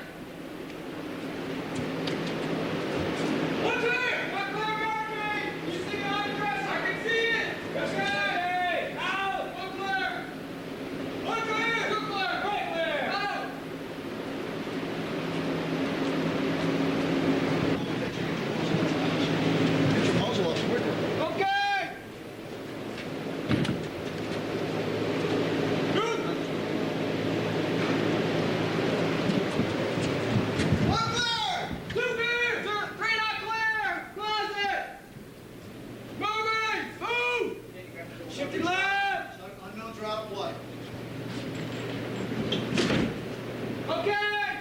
What's here? What clear guard me? You see behind the dresser? I can see it! Okay! Out! One clear! One clear! Two clear! Right clear! Out! Get your muzzle up quicker. Okay! Shifting left! Unknowns are out of play. Okay!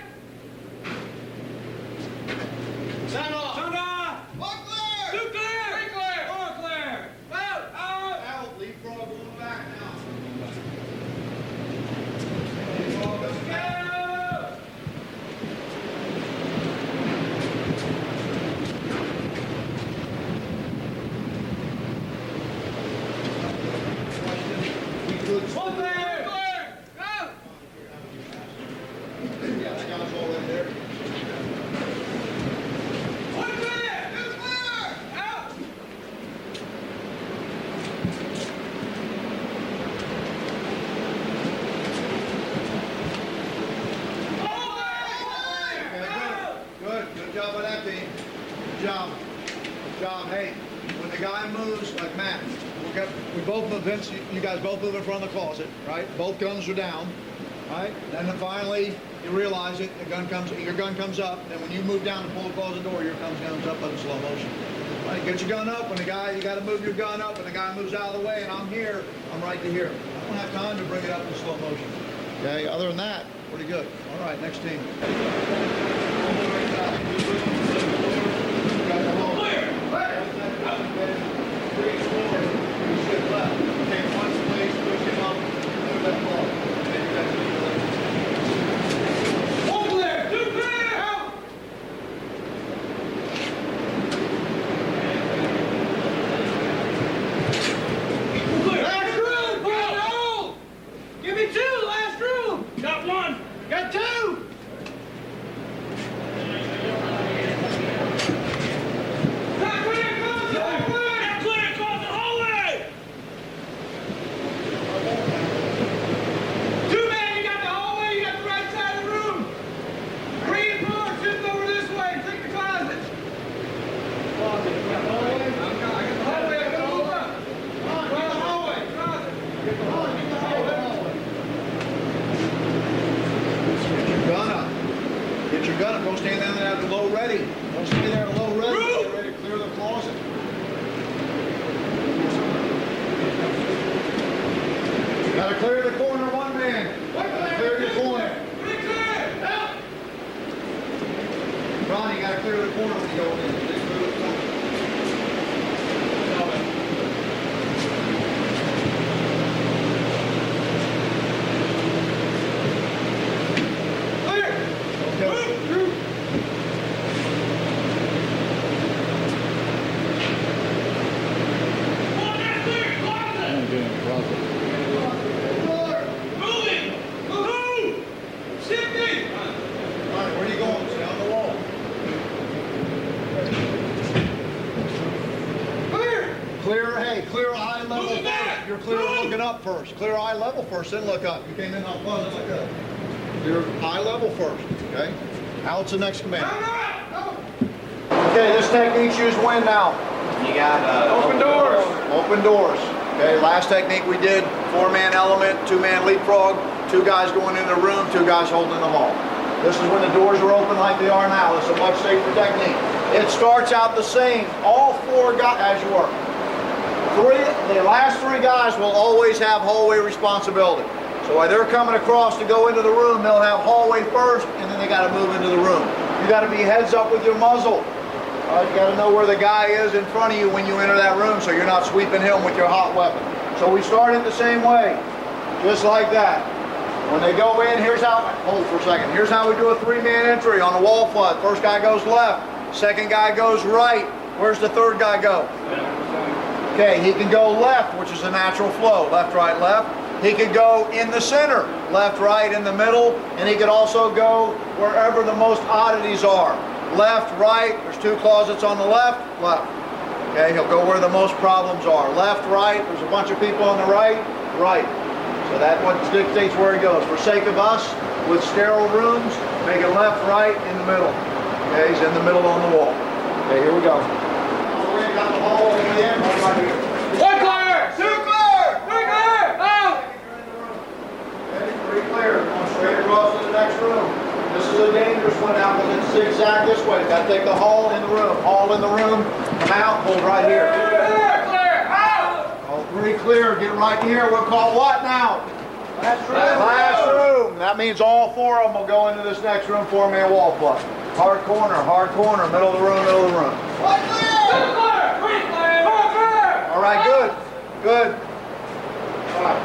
Sound off! Sound off! One clear! 2 clear! 3 clear! 4 clear! Out! Out! Out. Leapfrog going back now. Let's go! One clear! Go! Yeah, that guy's already there. One clear! 2 clear! Out! Good job by that team. Good job. Good job. Hey, when the guy moves, like Matt, we both move, Vince, you guys both move in front of the closet, right? Both guns are down, right? Then finally, you realize it, your gun comes up, then when you move down to pull the closet door, your gun comes up in slow motion. Right, get your gun up, when the guy, you gotta move your gun up, when the guy moves out of the way, and I'm here, I'm right to here. I don't have time to bring it up in slow motion. Okay, other than that, pretty good. All right, next team. Give me 2, last room! Got 1! ready. Don't stay there low ready. Get ready to clear the closet. Gotta clear the corner, one man. Clear your corner. Ronnie, you gotta clear the corner when you go in. Just clear the corner. Clear eye level first. You're clear looking up first. Clear eye level first, then look up. You came in on buzzing like that. Clear eye level first, okay? Out's the next command. Okay, this technique's used when now? You got open doors. Open doors. Okay, last technique we did, 4-man element, 2-man leapfrog, 2 guys going in the room, 2 guys holding the hall. This is when the doors are open like they are now. It's a much safer technique. It starts out the same. All 4 guys, as you work. The last 3 guys will always have hallway responsibility. So while they're coming across to go into the room, they'll have hallway first, and then they got to move into the room. You got to be heads up with your muzzle. You got to know where the guy is in front of you when you enter that room, so you're not sweeping him with your hot weapon. So we start it the same way, just like that. When they go in, here's how. Hold for a second. Here's how we do a 3-man entry on a wall flood. First guy goes left. Second guy goes right. Where's the third guy go? Okay, he can go left, which is a natural flow, left, right, left. He could go in the center, left, right, in the middle, and he could also go wherever the most oddities are. Left, right, there's 2 closets on the left, left. Okay, he'll go where the most problems are. Left, right, there's a bunch of people on the right, right. So that's what dictates where he goes. For sake of us, with sterile rooms, make it left, right, in the middle. Okay, he's in the middle on the wall. Okay, here we go. Got the hall in the end, right here. 1 clear! 2 clear! 3 clear! Out! Okay, 3 clear. Going straight across to the next room. This is a dangerous one now because it's zigzag this way. Got to take the hall in the room. Hall in the room. Come out. Hold right here. Clear! Out! All 3 clear. Get right here. We'll call what now? Last room. That means all 4 of them will go into this next room. 4-man wall plug. Hard corner. Middle of the room. Middle of the room. What clear? 2 clear! 3 clear! 4 clear! All right, good. Good. All right.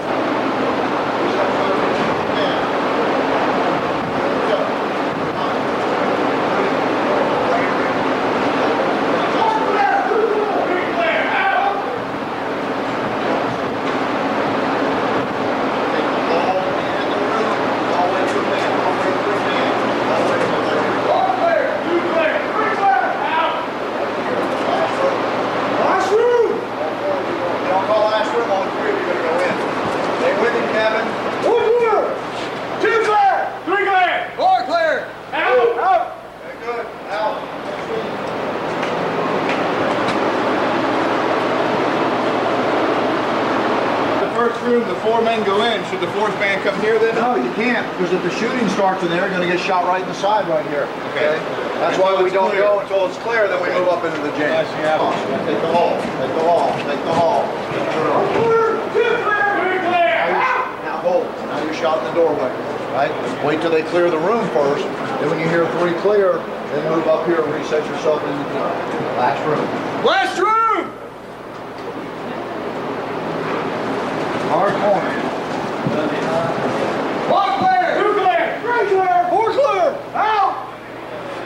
The 4 men go in. Should the 4th man come here then? No, you can't, because if the shooting starts in there, you're going to get shot right in the side right here. Okay. That's why we don't go until it's clear, then we move up into the jam. Take the hall. Take the hall. Take the hall. Now hold. Now you're shot in the doorway. Right? Wait till they clear the room first. Then when you hear 3 clear, then move up here and reset yourself into the last room. Last room! Hard corner. 1 clear! 2 clear! 3 clear! 4 clear! Out!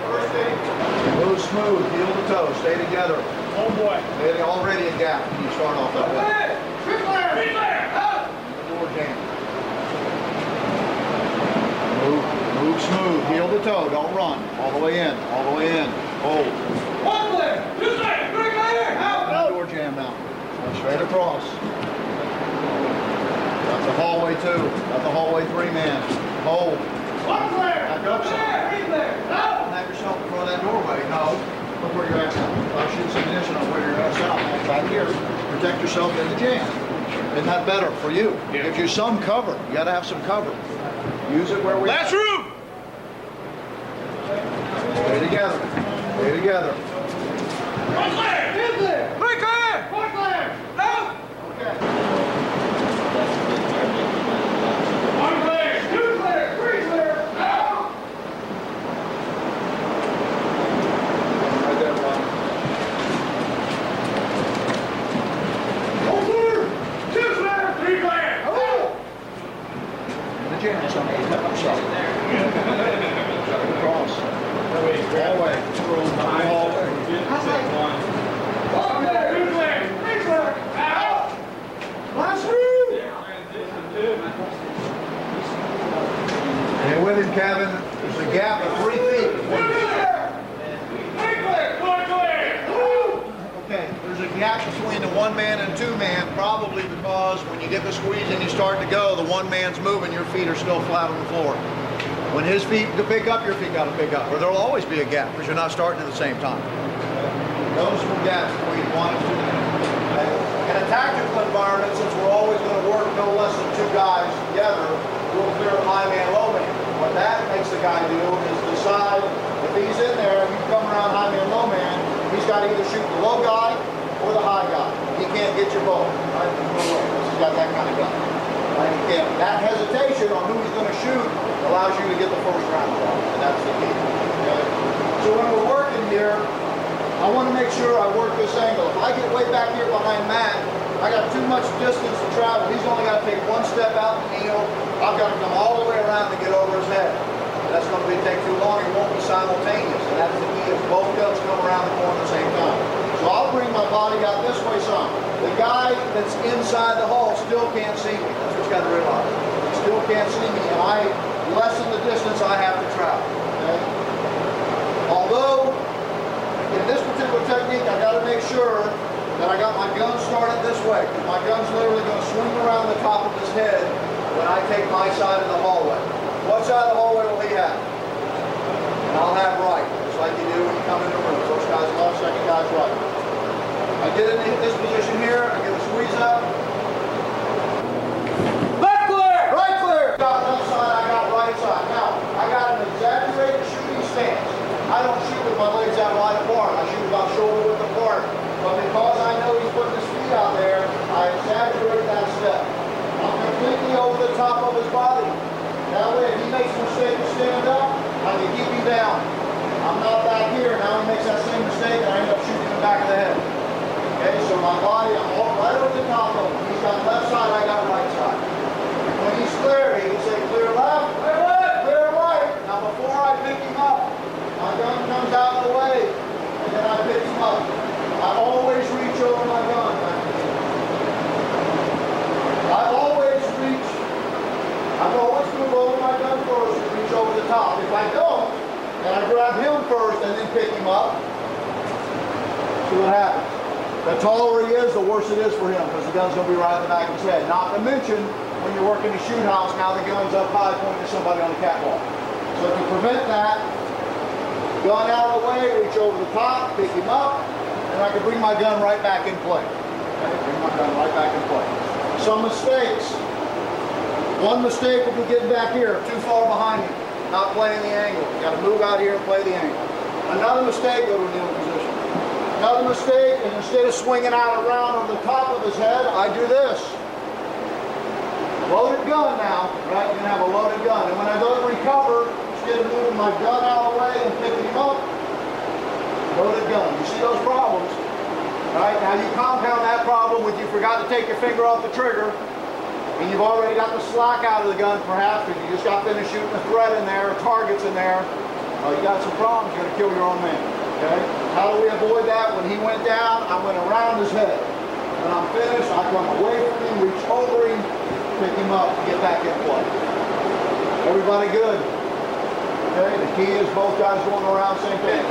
First thing, move smooth, heel to toe, stay together. Oh boy. They're already a gap when you start off that way. 3 clear! 3 clear! Out! Door jam. Move smooth, heel to toe, don't run. All the way in, all the way in. Hold. 1 clear! 2 clear! 3 clear! Out! Door jam now. Straight across. Got the hallway 2. Got the hallway 3-man. Hold. 1 clear! Back up some. 3 clear! Out! Have yourself in front of that doorway. No. Look where you're at now. I'll shoot some munition on where you're at now. Back here. Protect yourself in the jam. Isn't that better for you? Yeah. Gives you some cover. You got to have some cover. Use it where we Last room! Stay together. Stay together. One clear. Two clear. Three clear. Four clear. No. Okay. One clear. Two clear. Three clear. No. Right there, Ron. One clear. Two clear. Three clear. No. The jam, somebody help himself. Cross. Hallway. Hallway. One clear. Two clear. Three clear. Out. Last move. Stay with him, Kevin. There's a gap of 3 feet. Two clear. Three clear. Four clear. Woo. Okay, there's a gap between the 1-man and 2-man, probably because when you get the squeeze and you start to go, the 1-man's moving, your feet are still flat on the floor. When his feet to pick up, your feet got to pick up, or there'll always be a gap because you're not starting at the same time. Noticeable gaps between 1 and 2 men. Okay? In a tactical environment, since we're always going to work no less than 2 guys together, we'll clear a high man, low man. What that makes the guy do is decide if he's in there and you come around high man, low man, he's got to either shoot the low guy or the high guy. He can't get you both. Right? There's no way. He's got that kind of gun. Right? He can't. That hesitation on who he's going to shoot allows you to get the first round off, and that's the key. Okay? So when we're working here, I want to make sure I work this angle. If I get way back here behind Matt, I got too much distance to travel. He's only got to take 1 step out and kneel. I've got to come all the way around to get over his head. And that's going to take too long. It won't be simultaneous. And that's the key is both guns come around the corner at the same time. So I'll bring my body out this way some. The guy that's inside the hall still can't see me. That's what you got to realize. He still can't see me, and I lessen the distance I have to travel. Okay? Although, in this particular technique, I got to make sure that I got my gun started this way. My gun's literally going to swing around the top of his head when I take my side of the hallway. What side of the hallway will he have? And I'll have right, just like you do when you come into a room. First guy's left, second guy's right. I get in this position here, I get a squeeze up. Left clear. Right clear! Got left side, I got right side. Now, I got an exaggerated shooting stance. I don't shoot with my legs out wide apart. I shoot about shoulder width apart. But because I know he's putting his feet out there, I exaggerate that step. I'm completely over the top of his body. That way, if he makes a mistake to stand up, I can keep him down. I'm not back here. Now he makes that same mistake, and I end up shooting in the back of the head. Okay, so my body, I'm all right over the top of him. He's got left side, I got right side. When he's clear, he can say clear left, clear right. Now before I pick him up, my gun comes out of the way, and then I pick him up. I always reach over my gun. I always move over my gun first and reach over the top. If I don't, and I grab him first and then pick him up, see what happens. The taller he is, the worse it is for him because the gun's going to be right in the back of his head. Not to mention, when you're working the shoot house, now the gun's up high pointing at somebody on the catwalk. So to prevent that, gun out of the way, reach over the top, pick him up, and I can bring my gun right back in play. Okay, bring my gun right back in play. Some mistakes. One mistake will be getting back here, too far behind me, not playing the angle. You got to move out here and play the angle. Another mistake, go to a kneeling position. Another mistake, and instead of swinging out around on the top of his head, I do this. Loaded gun now, right? You're gonna have a loaded gun. And when I go to recover, instead of moving my gun out of the way and picking him up, loaded gun. You see those problems? Right? Now you compound that problem with you forgot to take your finger off the trigger, and you've already got the slack out of the gun perhaps, because you just got finished shooting a thread in there, targets in there. Well, you got some problems, you're gonna kill your own man. Okay? How do we avoid that? When he went down, I went around his head. When I'm finished, I come away from him, reach over him, pick him up, get back in play. Everybody good? Okay, the key is both guys going around same thing.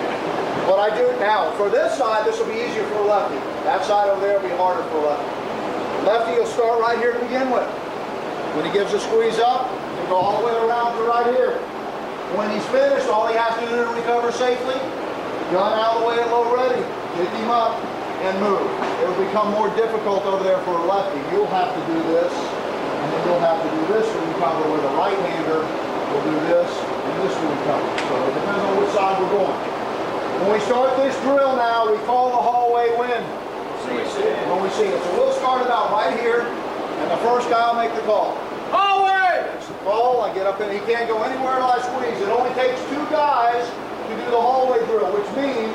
What I do now, for this side, this will be easier for a lefty. That side over there will be harder for a lefty. Lefty will start right here to begin with. When he gives a squeeze up, he'll go all the way around to right here. When he's finished, all he has to do to recover safely, gun out of the way at low ready, pick him up, and move. It will become more difficult over there for a lefty. You'll have to do this, and then you'll have to do this to recover, where the right-hander will do this, and this will recover. So it depends on which side we're going. When we start this drill now, we call the hallway when? When we see it. So we'll start about right here, and the first guy will make the call. Hallway! It's the call, I get up in, he can't go anywhere until I squeeze. It only takes 2 guys to do the hallway drill, which means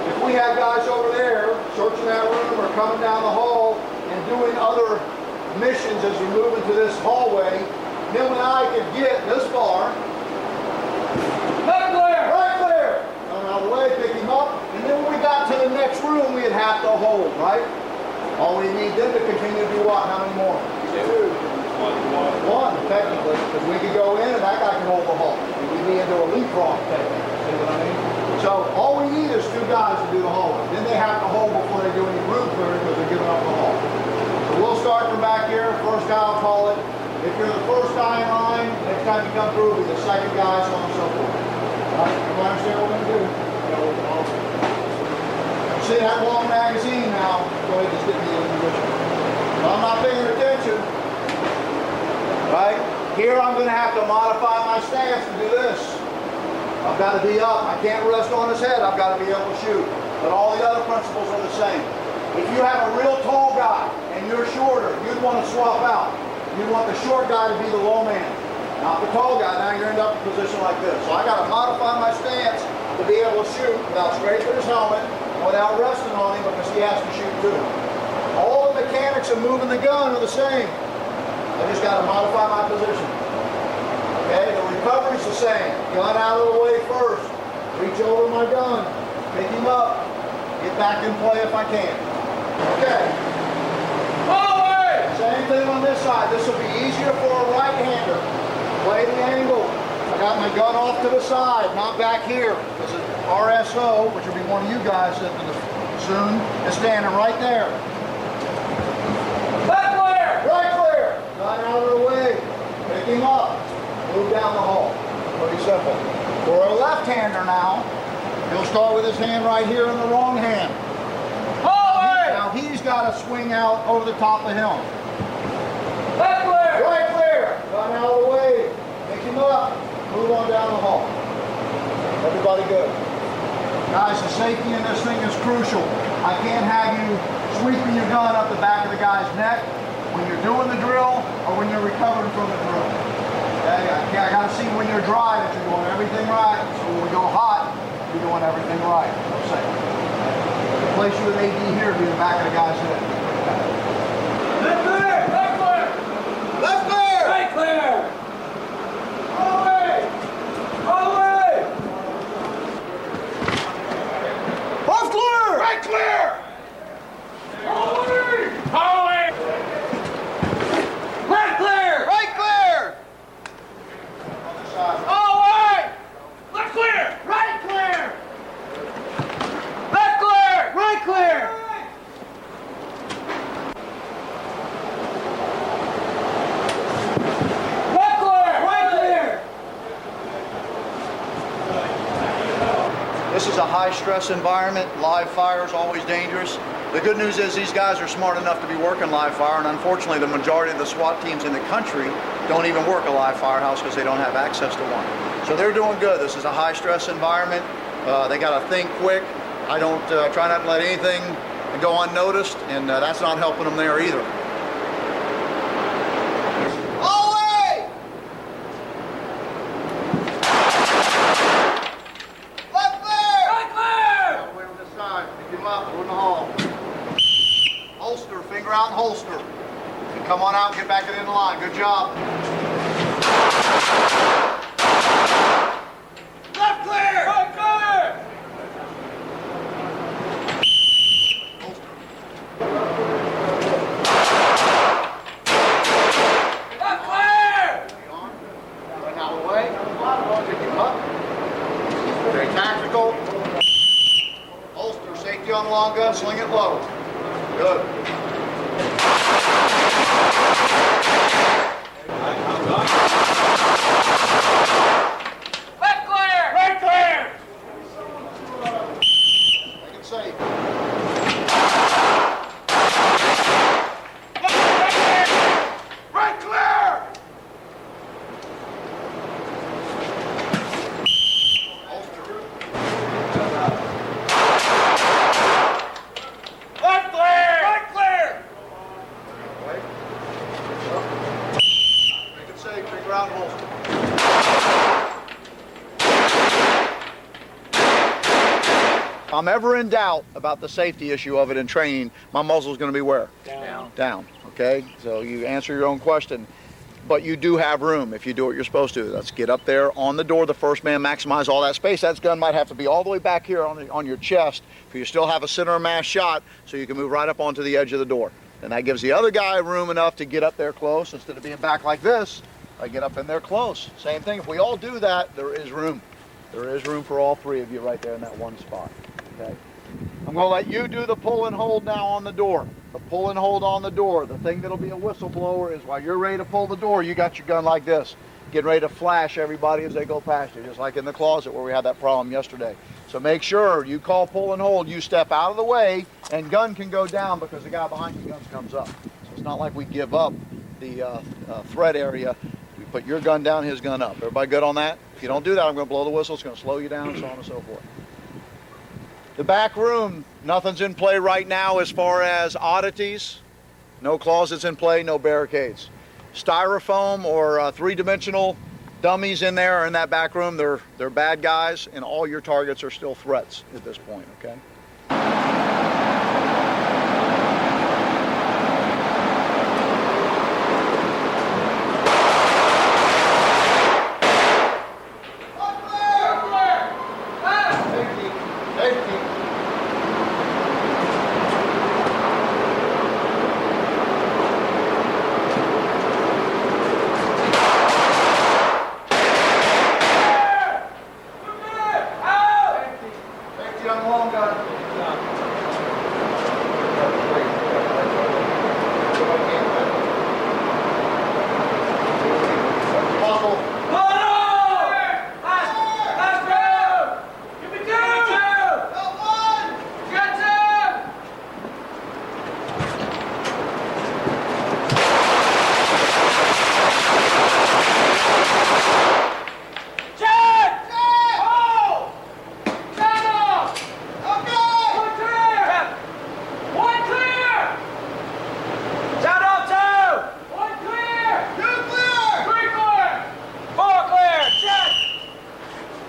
if we have guys over there searching that room or coming down the hall and doing other missions as we move into this hallway, then when I can get this far, Left clear! right there, run out of the way, pick him up, and then when we got to the next room, we'd have to hold, right? All we need then to continue to do what? How many more? 2. One, technically, because we could go in and that guy can hold the hall. We'd be into a leapfrog technique. See what I mean? So all we need is 2 guys to do the hallway. Then they have to hold before they do any room clearing because they're giving up the hall. So we'll start from back here. First guy will call it. If you're the first guy in line, next time you come through, be the second guy, so on and so forth. All right, everybody understand what we're going to do? See that long magazine now? Go ahead and just get me in position. So I'm not paying attention. Right? Here I'm going to have to modify my stance to do this. I've got to be up. I can't rest on his head. I've got to be able to shoot. But all the other principles are the same. If you have a real tall guy and you're shorter, you'd want to swap out. You want the short guy to be the low man, not the tall guy. Now you're in a position like this. So I got to modify my stance to be able to shoot without scraping his helmet and without resting on him because he has to shoot too. All the mechanics of moving the gun are the same. I just got to modify my position. Okay, the recovery's the same. Gun out of the way first. Reach over my gun. Pick him up. Get back in play if I can. Okay. Hallway! Same thing on this side. This will be easier for a right-hander. Play the angle. I got my gun off to the side, not back here. Because the RSO, which will be one of you guys soon, is standing right there. Left clear! Right clear. Gun out of the way. Pick him up. Move down the hall. Pretty simple. For a left-hander now, he'll start with his hand right here in the wrong hand. Hallway! Now he's got to swing out over the top of him. Left clear! Right clear. Gun out of the way. Pick him up. Move on down the hall. Everybody good. Guys, the safety in this thing is crucial. I can't have you sweeping your gun up the back of the guy's neck when you're doing the drill or when you're recovering from the drill. Okay? I got to see when you're dry that you're doing everything right. So when we go hot, you're doing everything right. We're safe. The place you with AD here would be the back of the guy's head. Left clear! Left clear! Left clear! Right clear! Hallway! Hallway! Left clear! Right clear! Hallway! Hallway! Left clear! Right clear! On the side. Hallway! Left clear! Right clear! Left clear! Right clear! Left clear! Right clear! This is a high-stress environment. Live fire is always dangerous. The good news is these guys are smart enough to be working live fire, and unfortunately the majority of the SWAT teams in the country don't even work a live firehouse because they don't have access to one. So they're doing good. This is a high-stress environment. They got to think quick. I don't try not to let anything go unnoticed, and that's not helping them there either. Hallway! Left clear! Right clear! All the way on this side. Pick him up. Go in the hall. Holster. Finger out and holster. And come on out and get back in the line. Good job. Left clear! Right clear! Left clear! Run out of the way. Pick him up. Very tactical. Holster. Safety on the long gun. Sling it low. Good. Left clear! Right clear! Make it safe. Right clear! Holster. I'm ever in doubt about the safety issue of it in training, my muzzle's going to be where? Down. Down. Okay? So you answer your own question. But you do have room if you do what you're supposed to. Let's get up there on the door, the first man, maximize all that space. That gun might have to be all the way back here on your chest for you still have a center of mass shot so you can move right up onto the edge of the door. And that gives the other guy room enough to get up there close instead of being back like this. I get up in there close. Same thing. If we all do that, there is room. There is room for all three of you right there in that one spot. Okay? I'm going to let you do the pull and hold now on the door. The pull and hold on the door. The thing that'll be a whistleblower is while you're ready to pull the door, you got your gun like this, getting ready to flash everybody as they go past you, just like in the closet where we had that problem yesterday. So make sure you call pull and hold, you step out of the way, and gun can go down because the guy behind you gun comes up. So it's not like we give up the threat area. We put your gun down, his gun up. Everybody good on that? If you don't do that, I'm going to blow the whistle. It's going to slow you down, so on and so forth. The back room, nothing's in play right now as far as oddities. No closets in play, no barricades. Styrofoam or three-dimensional dummies in there or in that back room, they're bad guys, and all your targets are still threats at this point, okay?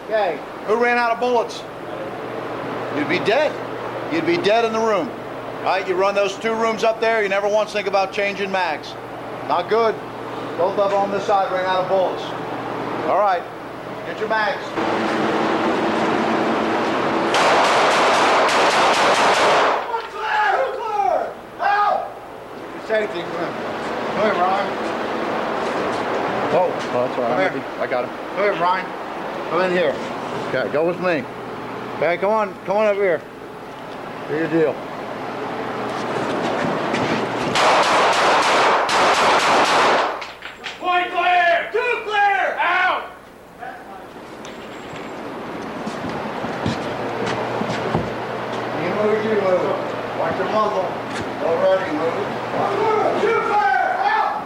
Okay, who ran out of bullets? You'd be dead. You'd be dead in the room. Right? You run those two rooms up there, you never once think about changing mags. Not good. Both of them on this side ran out of bullets. All right, get your mags. One clear! Two clear! Out! Safety, come here. Come here, Ryan. Oh, that's all right. Come here. I got him. Come here, Ryan. Come in here. Okay, go with me. Okay, come on over here. Do your deal. Point clear! Two clear! Out! You move, you move. Watch your muzzle. Already move. Two clear! Out!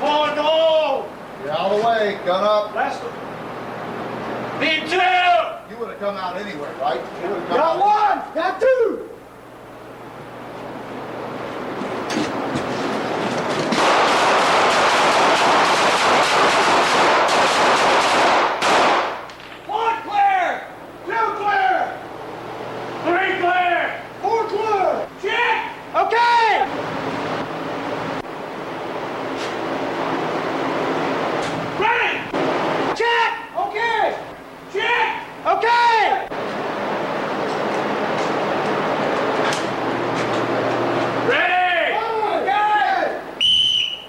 Forward goal! Get out of the way. Gun up. Last one. Need two! You would have come out anyway, right? You would have come Got out. one! Got two! One clear! Two clear! Three clear! Four clear! Check! Okay! Ready! Check! Okay! Check! Okay! Ready! Okay!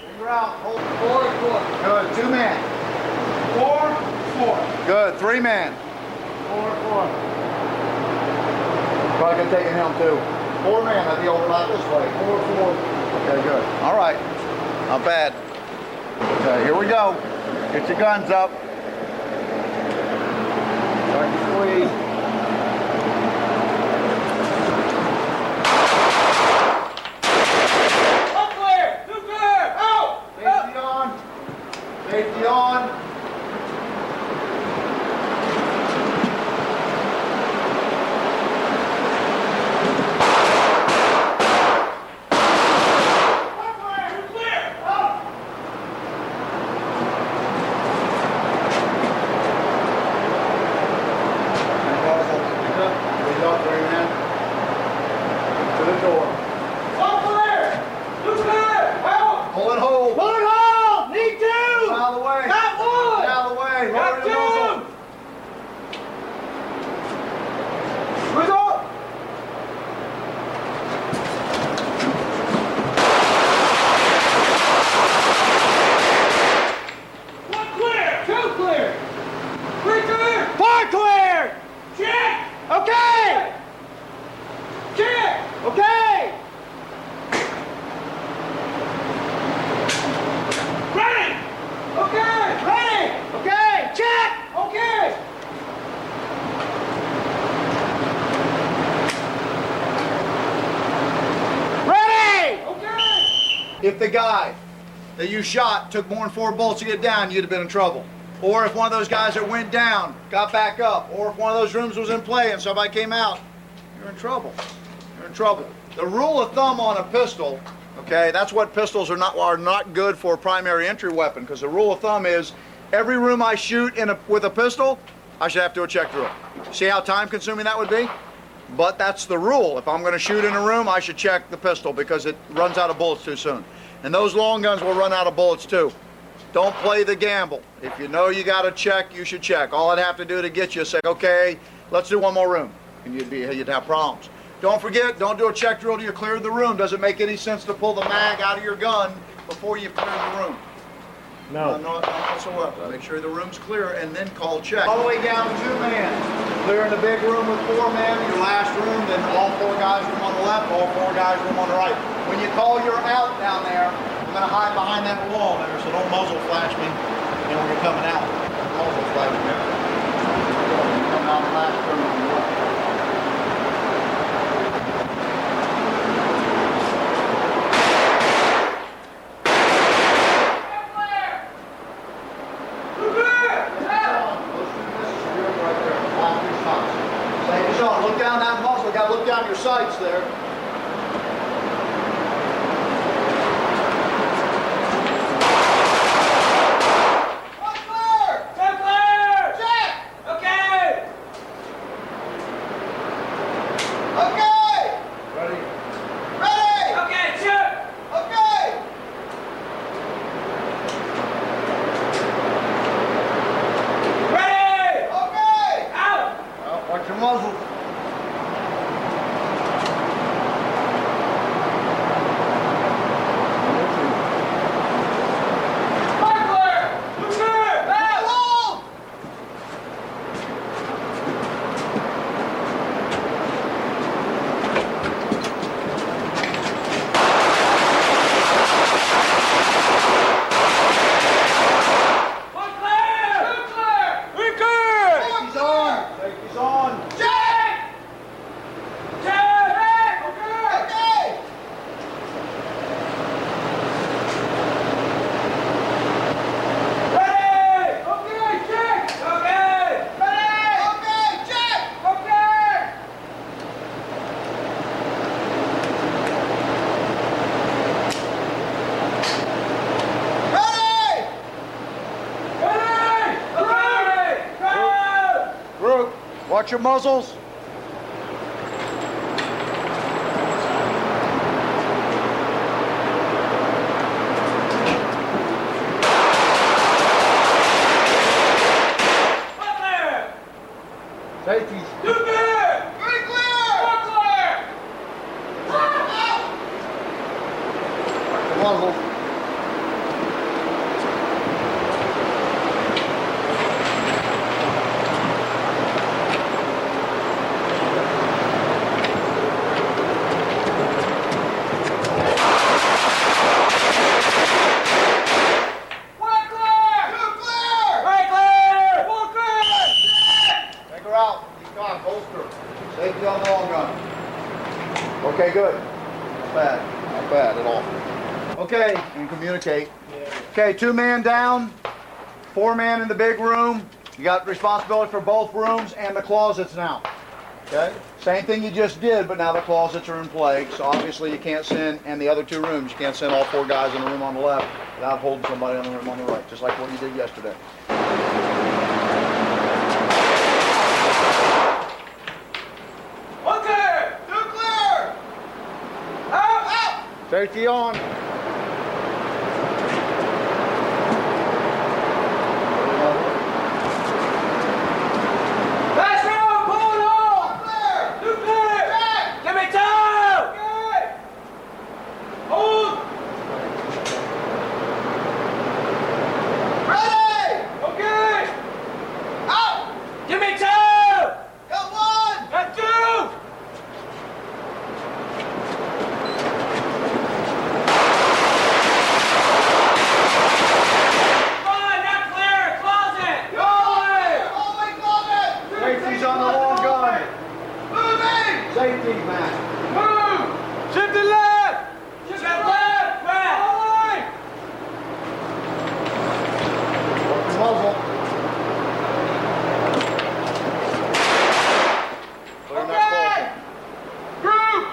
Finger out. Hold. Four. Good. Two man. Four. Good. Three man. Four. Probably gonna take him too. Four man. That'd be overlap this way. Four. Okay, good. All right. Not bad. Okay, here we go. Get your guns up. Start to squeeze. One clear! Two clear! Out! Safety on. Safety on. One clear! Two clear! Out! door. All clear! Two clear! Out! Pull and hold. Pull it hold! Need two! Out of the way. Got one! Get out of the way. Lower Got your muzzle. two! Who's up? One clear! Two clear! Three clear! Four clear! Check! Okay! Check! Okay! Ready! Okay! Ready! Okay! Check! Okay! Ready! Okay! If the guy that you shot took more than 4 bullets to get down, you'd have been in trouble. Or if one of those guys that went down got back up, or if one of those rooms was in play and somebody came out, you're in trouble. You're in trouble. The rule of thumb on a pistol, okay, that's what pistols are not good for a primary entry weapon, because the rule of thumb is every room I shoot with a pistol, I should have to do a check drill. See how time consuming that would be? But that's the rule. If I'm going to shoot in a room, I should check the pistol because it runs out of bullets too soon. And those long guns will run out of bullets too. Don't play the gamble. If you know you got to check, you should check. All I'd have to do to get you is say, okay, let's do one more room. And you'd have problems. Don't forget, don't do a check drill till you clear the room. Doesn't make any sense to pull the mag out of your gun before you clear the room. No. Not whatsoever. Make sure the room's clear and then call check. All the way down to 2 man. Clear in the big room with 4 men, your last room, then all 4 guys room on the left, all 4 guys room on the right. When you call your out down there, I'm gonna hide behind that wall there, so don't muzzle flash me when you're coming out. Muzzle flash me there. Come out the last room on the left. Look down that muzzle, got to look down your sights there. One clear! Two clear! Check! Okay! Okay! Ready? Ready! Okay, check! Okay! Ready! Okay! Out! Well, watch your muzzle. One clear! Two clear! Out! One clear! Two clear! Three clear! Safety's on. Safety's on. Check! Check! Okay! Okay! Ready! Okay, check! Okay! Ready! Okay, check! Okay! Ready! Ready! Okay! Go! Group, watch your muzzles. One clear! Safety's. Two clear! Three clear! Four clear! Out! Muzzles. One clear! Two clear! Three clear! Four clear! Take her out. Keep on, holster. Safety on the long gun. Okay, good. Not bad. Not bad at all. Okay, you can communicate. Okay, 2 man down, 4 man in the big room. You got responsibility for both rooms and the closets now. Okay? Same thing you just did, but now the closets are in play. So obviously you can't send, and the other 2 rooms, you can't send all 4 guys in the room on the left without holding somebody in the room on the right, just like what you did yesterday. One clear! Two clear! Safety on. Last round, pull it on! Two clear! Give me two! Hold! Ready! Okay! Out! Give me two! Got one! Got two! Come on, not clear! Close it! Go away! Holy closet! Safety's on the long gun. Moving! Safety, man. Move! Shift to left! Shift left! Back! Work the muzzle. Clear Okay! next Group!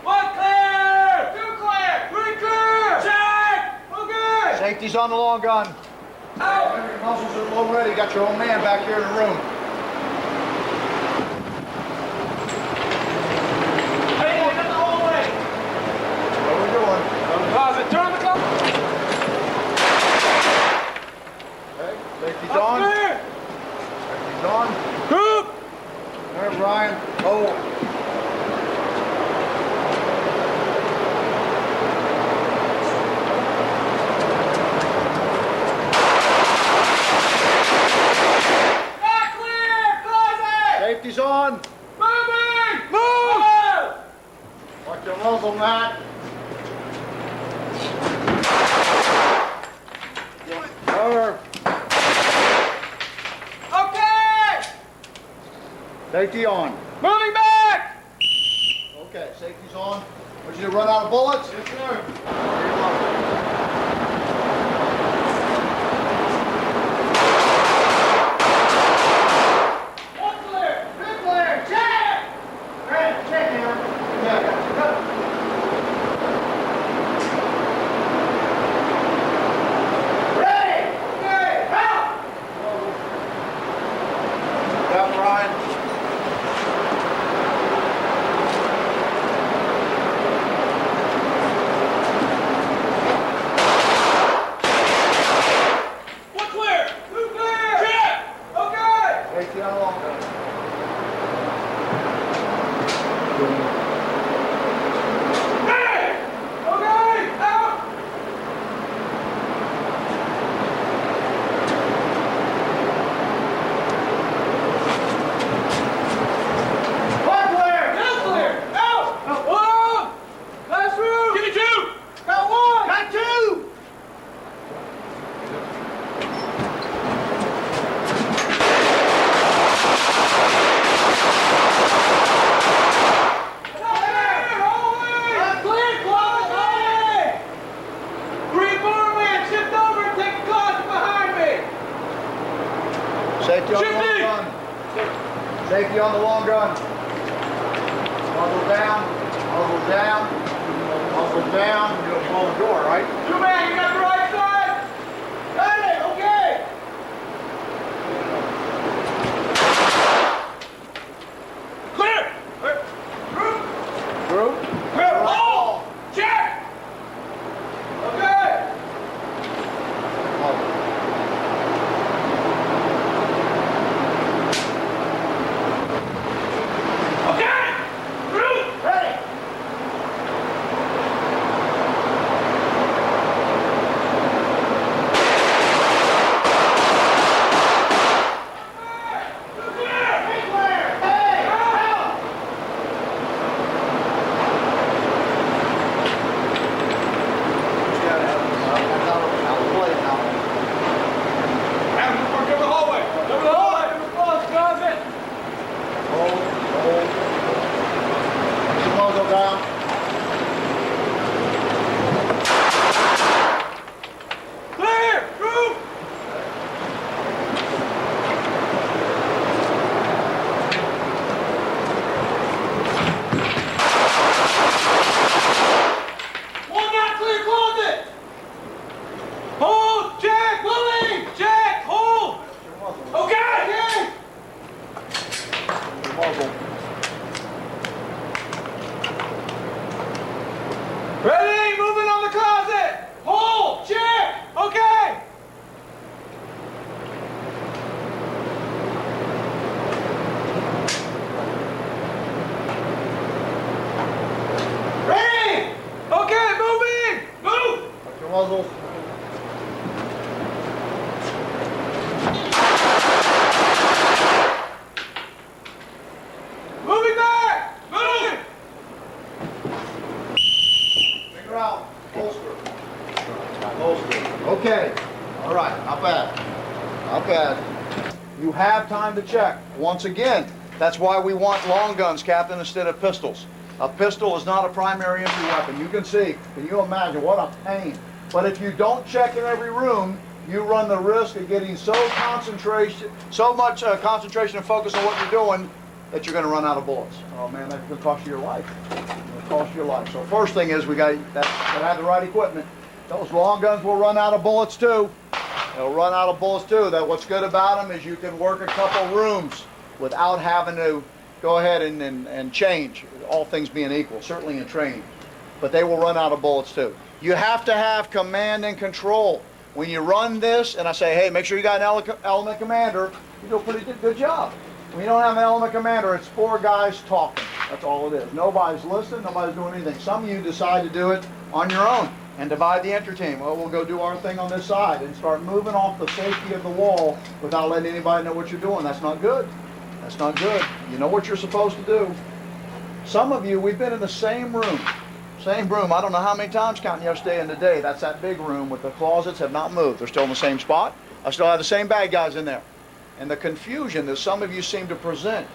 One clear! Two clear! Three clear! Check! Okay! Safety's on the long gun. Out! Your muzzles are low ready. Got your own man back here in the room. Hey, I got the whole way! What are we doing? Closet, turn the closet! Okay, safety's Up on. clear! Safety's on. Group! All right, Brian. Oh. Not clear! Closet! Safety's on. Moving! Move! Watch your muzzle, Matt. Sir. Okay! Safety on. Moving back! Okay, safety's on. Want you to run out of bullets? Yes, sir. One clear! Two clear! Check! Check now. Ready! Okay, out! Yeah, Brian. One clear! Two clear! Check! Okay! Safety on the long gun. Ready! Okay, out! One clear! Two clear! Out! One! Last room! Give me two! Got one! Got two! Safety on the long Shifty! gun. Safety on the long gun. Muzzle down. Muzzle down. Muzzle down. You don't blow the door, right? Two man, you got the right side? Got it, okay. Clear. Group. Group. Clear. All. Check. Okay. Okay. Group. Ready. muzzle. Ready? Moving on the closet. Hold. Check. Okay. Ready? Okay, moving. Move. Watch your muzzle. Moving back. Move. Finger out. Holster. Holster. Okay. All right. Not bad. Not bad. You have time to check. Once again, that's why we want long guns, Captain, instead of pistols. A pistol is not a primary entry weapon. You can see. Can you imagine what a pain? But if you don't check in every room, you run the risk of getting so much concentration and focus on what you're doing that you're going to run out of bullets. Oh man, that's going to cost you your life. It's going to cost you your life. So first thing is we got to have the right equipment. Those long guns will run out of bullets too. They'll run out of bullets too. That what's good about them is you can work a couple rooms without having to go ahead and change. All things being equal, certainly in training. But they will run out of bullets too. You have to have command and control. When you run this, and I say, hey, make sure you got an element commander, you do a pretty good job. When you don't have an element commander, it's four guys talking. That's all it is. Nobody's listening, nobody's doing anything. Some of you decide to do it on your own and divide the entry team. Well, we'll go do our thing on this side and start moving off the safety of the wall without letting anybody know what you're doing. That's not good. That's not good. You know what you're supposed to do. Some of you, we've been in the same room. Same room. I don't know how many times counting yesterday and today. That's that big room with the closets have not moved. They're still in the same spot. I still have the same bad guys in there. And the confusion that some of you seem to present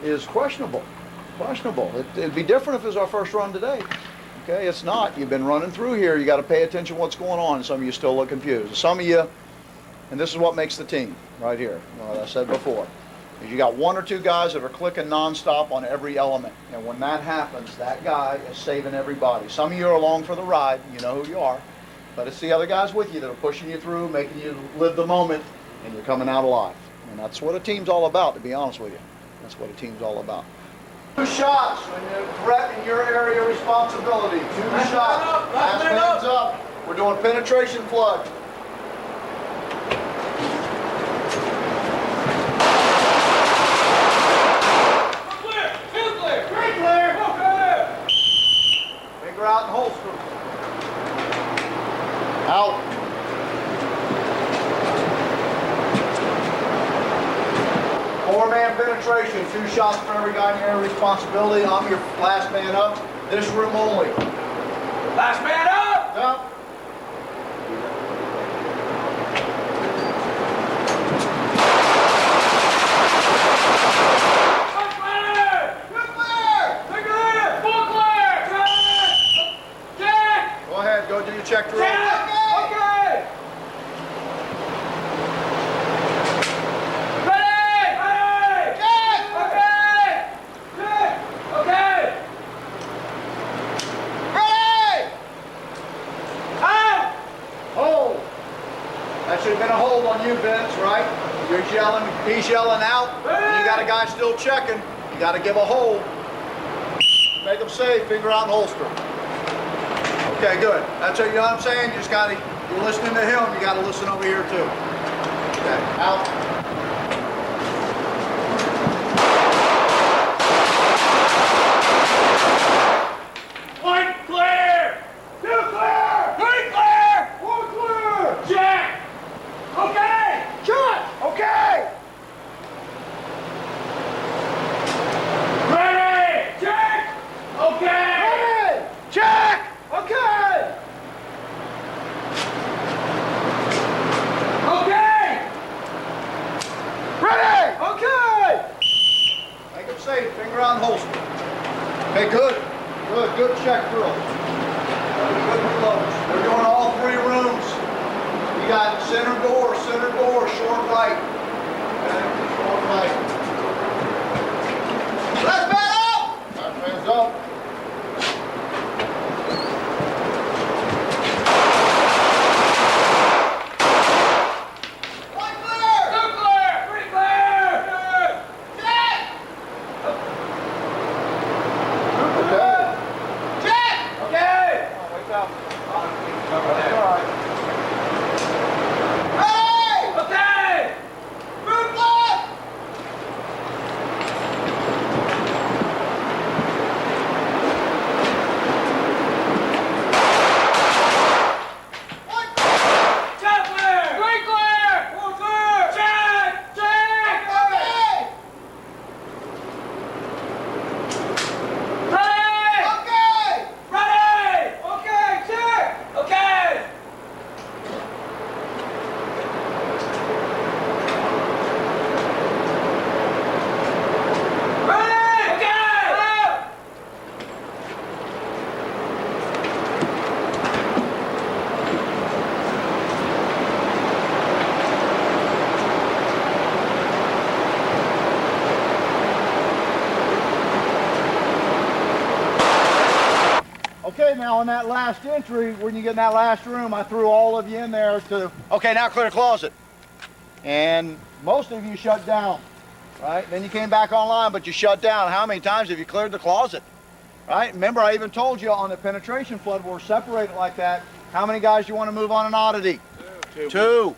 is questionable. Questionable. It'd be different if it was our first run today. Okay, it's not. You've been running through here. You got to pay attention to what's going on. And some of you still look confused. Some of you, and this is what makes the team right here. As I said before, is you got one or two guys that are clicking nonstop on every element. And when that happens, that guy is saving everybody. Some of you are along for the ride. You know who you are. But it's the other guys with you that are pushing you through, making you live the moment, and you're coming out alive. And that's what a team's all about, to be honest with you. That's what a team's all about. 2 shots when you're threat in your area of responsibility. 2 shots. Last man's up. We're doing penetration flood. Finger out and holster. Out. Four-man penetration, 2 shots for every guy in your area of responsibility. I'm your last man up. This room only. Last man up. Yep. Go ahead, go do your check drill. Okay. Ready. Ready. Check. Okay. Check. Okay. Ready! Out. Hold. That should have been a hold on you, Vince, right? You're yelling, he's yelling out. And you got a guy still checking. You got to give a hold. Make him safe, finger out and holster. Okay, good. That's what, you know what I'm saying? You just got to, you're listening to him, you got to listen over here too. Okay, out. One clear. 2 clear. 3 clear. 4 clear. Check. Okay. Shot! Okay! Ready. Check. Okay. Ready! Check! Okay! Okay. Ready! Okay! Make him safe, finger on holster. Okay, good. Good check drill. Good reloads. We're doing all 3 rooms. You got center door, short right. Okay, short right. Left man up! Left man's up. Okay, now in that last entry, when you get in that last room, I threw all of you in there to, okay, now clear the closet. And most of you shut down, right? Then you came back online, but you shut down. How many times have you cleared the closet, right? Remember, I even told you on the penetration flood, we're separated like that. How many guys do you want to move on an oddity? Two.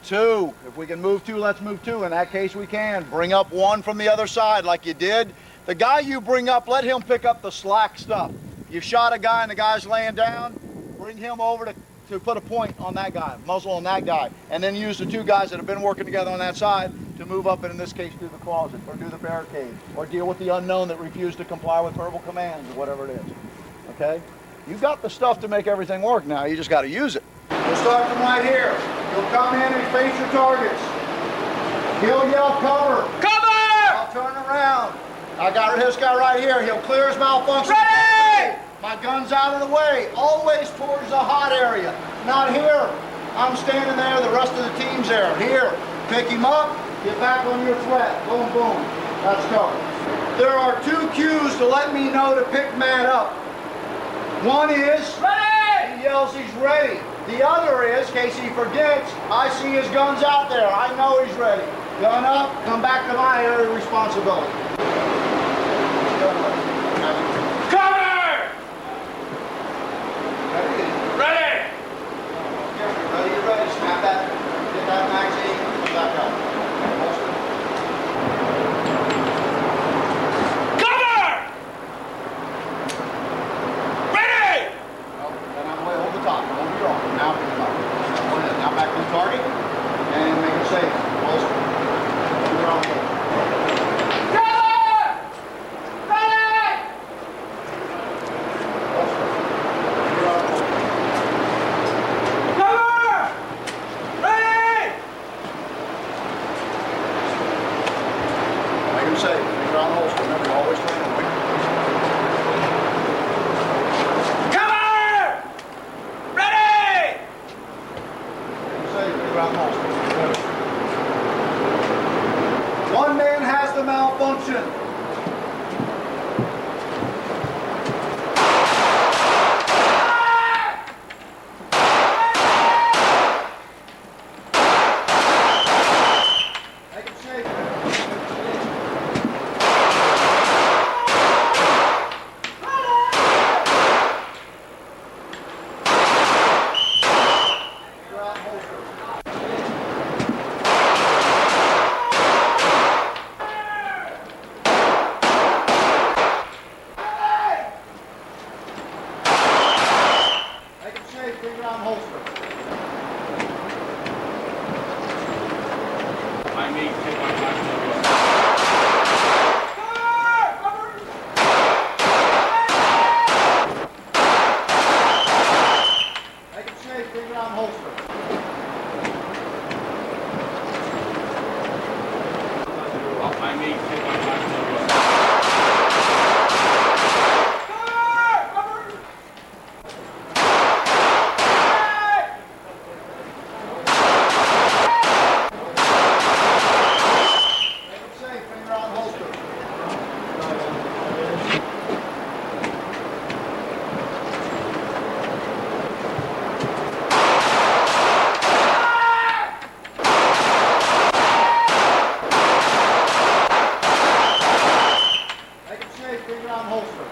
If we can move 2, let's move 2. In that case, we can. Bring up 1 from the other side like you did. The guy you bring up, let him pick up the slack stuff. You shot a guy and the guy's laying down, bring him over to put a point on that guy, muzzle on that guy, and then use the 2 guys that have been working together on that side to move up and in this case do the closet or do the barricade or deal with the unknown that refused to comply with verbal commands or whatever it is. Okay? You've got the stuff to make everything work now, you just got to use it. We'll start from right here. You'll come in and face your targets. He'll yell cover. Cover! I'll turn around. I got this guy right here. He'll clear his malfunction. Ready! My gun's out of the way. Always towards the hot area. Not here. I'm standing there. The rest of the team's there. Here. Pick him up. Get back on your threat. Boom, boom. Let's go. There are 2 cues to let me know to pick Matt up. One is, Ready! he yells he's ready. The other is, in case he forgets, I see his gun's out there. I know he's ready. Gun up, come back to my area of responsibility. Cover! Ready! Ready, you're ready. Snap that. Get that magazine. Come back up. Cover! Ready! Oh, then I'm way over the top. Hold your arm. Now to the top. Now back to the target. And make it safe. Holster. You're on hold. Cover! Ready! Holster. You're on hold. Cover! Ready! Make him safe. You're on holster. Remember, always train him. Cover! Ready! One man has the malfunction. Make him safe. You're on holster. Make him safe. Figure out holster. I need to take my time. Make him safe. Figure out holster. I need to take my time. Make him safe. Figure out holster. Make him safe. Figure out holster.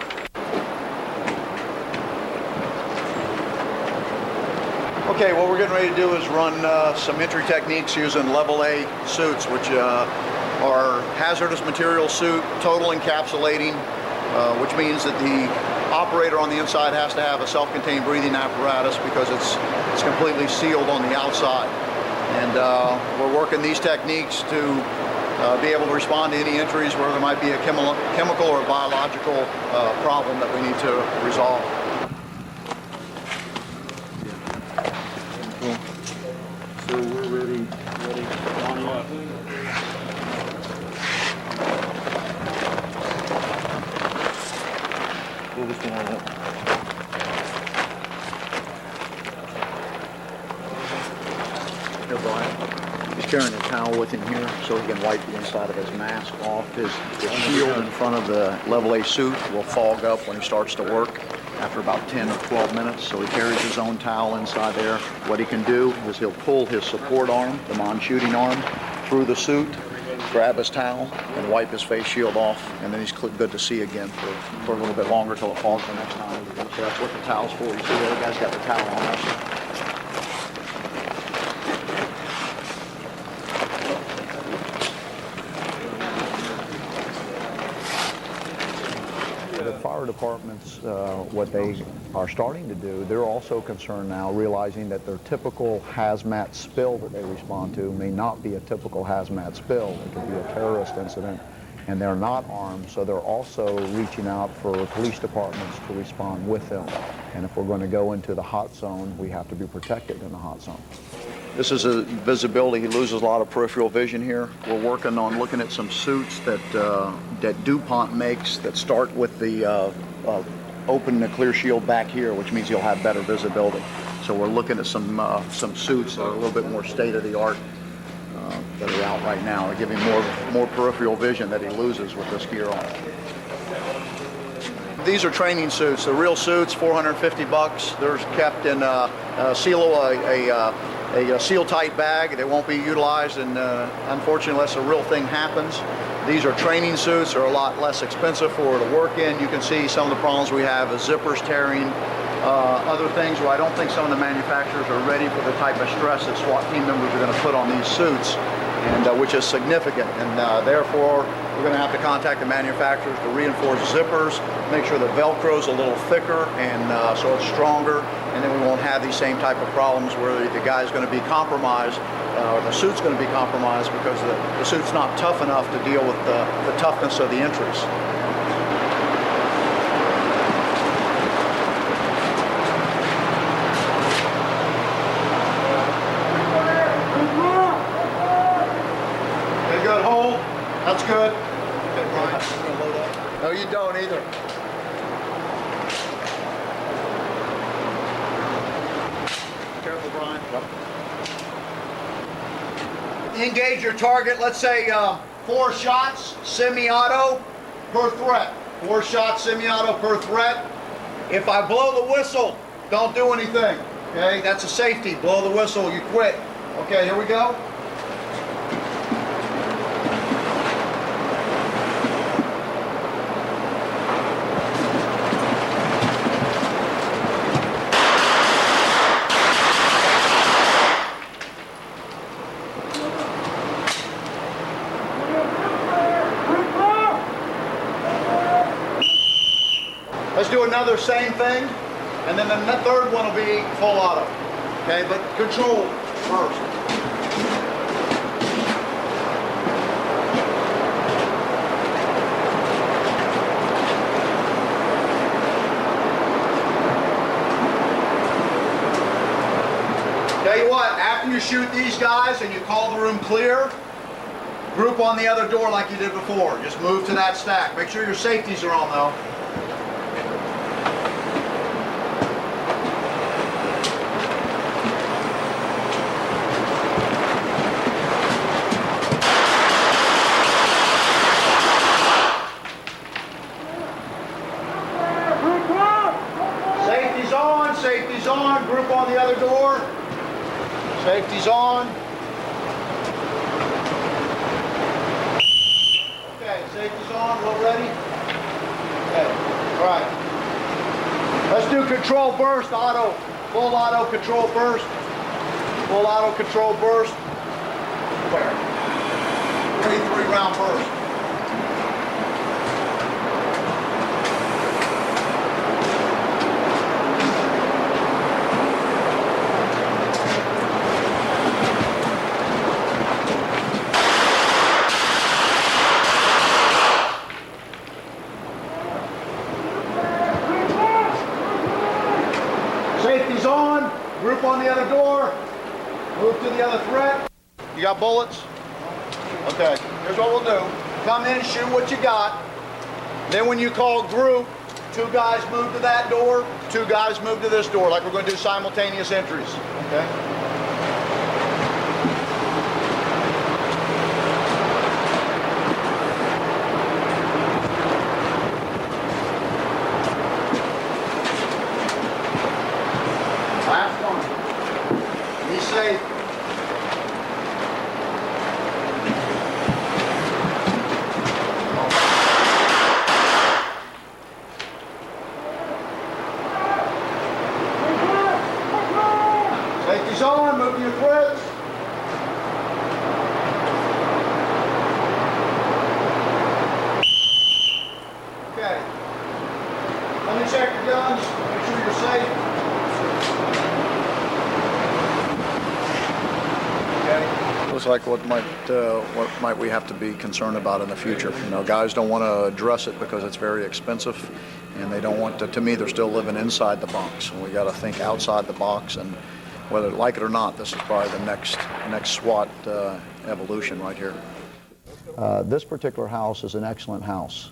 Okay, what we're getting ready to do is run some entry techniques using level A suits, which are hazardous material suit, total encapsulating, which means that the operator on the inside has to have a self-contained breathing apparatus because it's completely sealed on the outside. And we're working these techniques to be able to respond to any entries where there might be a chemical or biological problem that we need to resolve. So we're ready. On you up. Pull this guy up. Here, Brian. He's carrying a towel with him here so he can wipe the inside of his mask off. His shield in front of the level A suit will fog up when he starts to work. after about 10 or 12 minutes. So he carries his own towel inside there. What he can do is he'll pull his support arm, the non-shooting arm, through the suit, grab his towel, and wipe his face shield off, and then he's good to see again for a little bit longer till it falls the next time. So that's what the towel's for. You see the other guy's got the towel on us. The fire departments, what they are starting to do, they're also concerned now, realizing that their typical hazmat spill that they respond to may not be a typical hazmat spill. It could be a terrorist incident, and they're not armed, so they're also reaching out for police departments to respond with them. And if we're going to go into the hot zone, we have to be protected in the hot zone. This is a visibility. He loses a lot of peripheral vision here. We're working on looking at some suits that DuPont makes that start with the open the clear shield back here, which means you'll have better visibility. So we're looking at some suits that are a little bit more state-of-the-art that are out right now. They give him more peripheral vision that he loses with this gear on. These are training suits. They're real suits, $450. They're kept in a seal-tight bag. They won't be utilized, and unfortunately, unless a real thing happens. These are training suits. They're a lot less expensive for to work in. You can see some of the problems we have is zippers tearing, other things where I don't think some of the manufacturers are ready for the type of stress that SWAT team members are going to put on these suits, and which is significant. And therefore, we're going to have to contact the manufacturers to reinforce zippers, make sure the Velcro's a little thicker and so it's stronger, and then we won't have these same type of problems where the guy's going to be compromised, or the suit's going to be compromised because the suit's not tough enough to deal with the toughness of the entries. Good hold. That's good. Okay, Brian, you're gonna load up? No, you don't either. Careful, Brian. Engage your target. Let's say 4 shots, semi-auto per threat. 4 shots, semi-auto per threat. If I blow the whistle, don't do anything. Okay, that's a safety. Blow the whistle, you quit. Okay, here we go. Let's do another same thing, and then the third one will be full auto. Okay, but control first. Tell you what, after you shoot these guys and you call the room clear, group on the other door like you did before. Just move to that stack. Make sure your safeties are on though. Safety's on, group on the other door. Safety's on. Okay, safety's on, we're ready. Okay, all right. Let's do control burst, auto. Full auto control burst. Full auto control burst. Where? 3-round burst. Safety's on, group on the other door, move to the other threat. You got bullets? Okay, here's what we'll do. Come in, shoot what you got. Then when you call group, 2 guys move to that door, 2 guys move to this door, like we're going to do simultaneous entries, okay? looks like what might we have to be concerned about in the future. You know, guys don't want to address it because it's very expensive, and they don't want to me, they're still living inside the box. And we got to think outside the box, and whether like it or not, this is probably the next SWAT evolution right here. This particular house is an excellent house.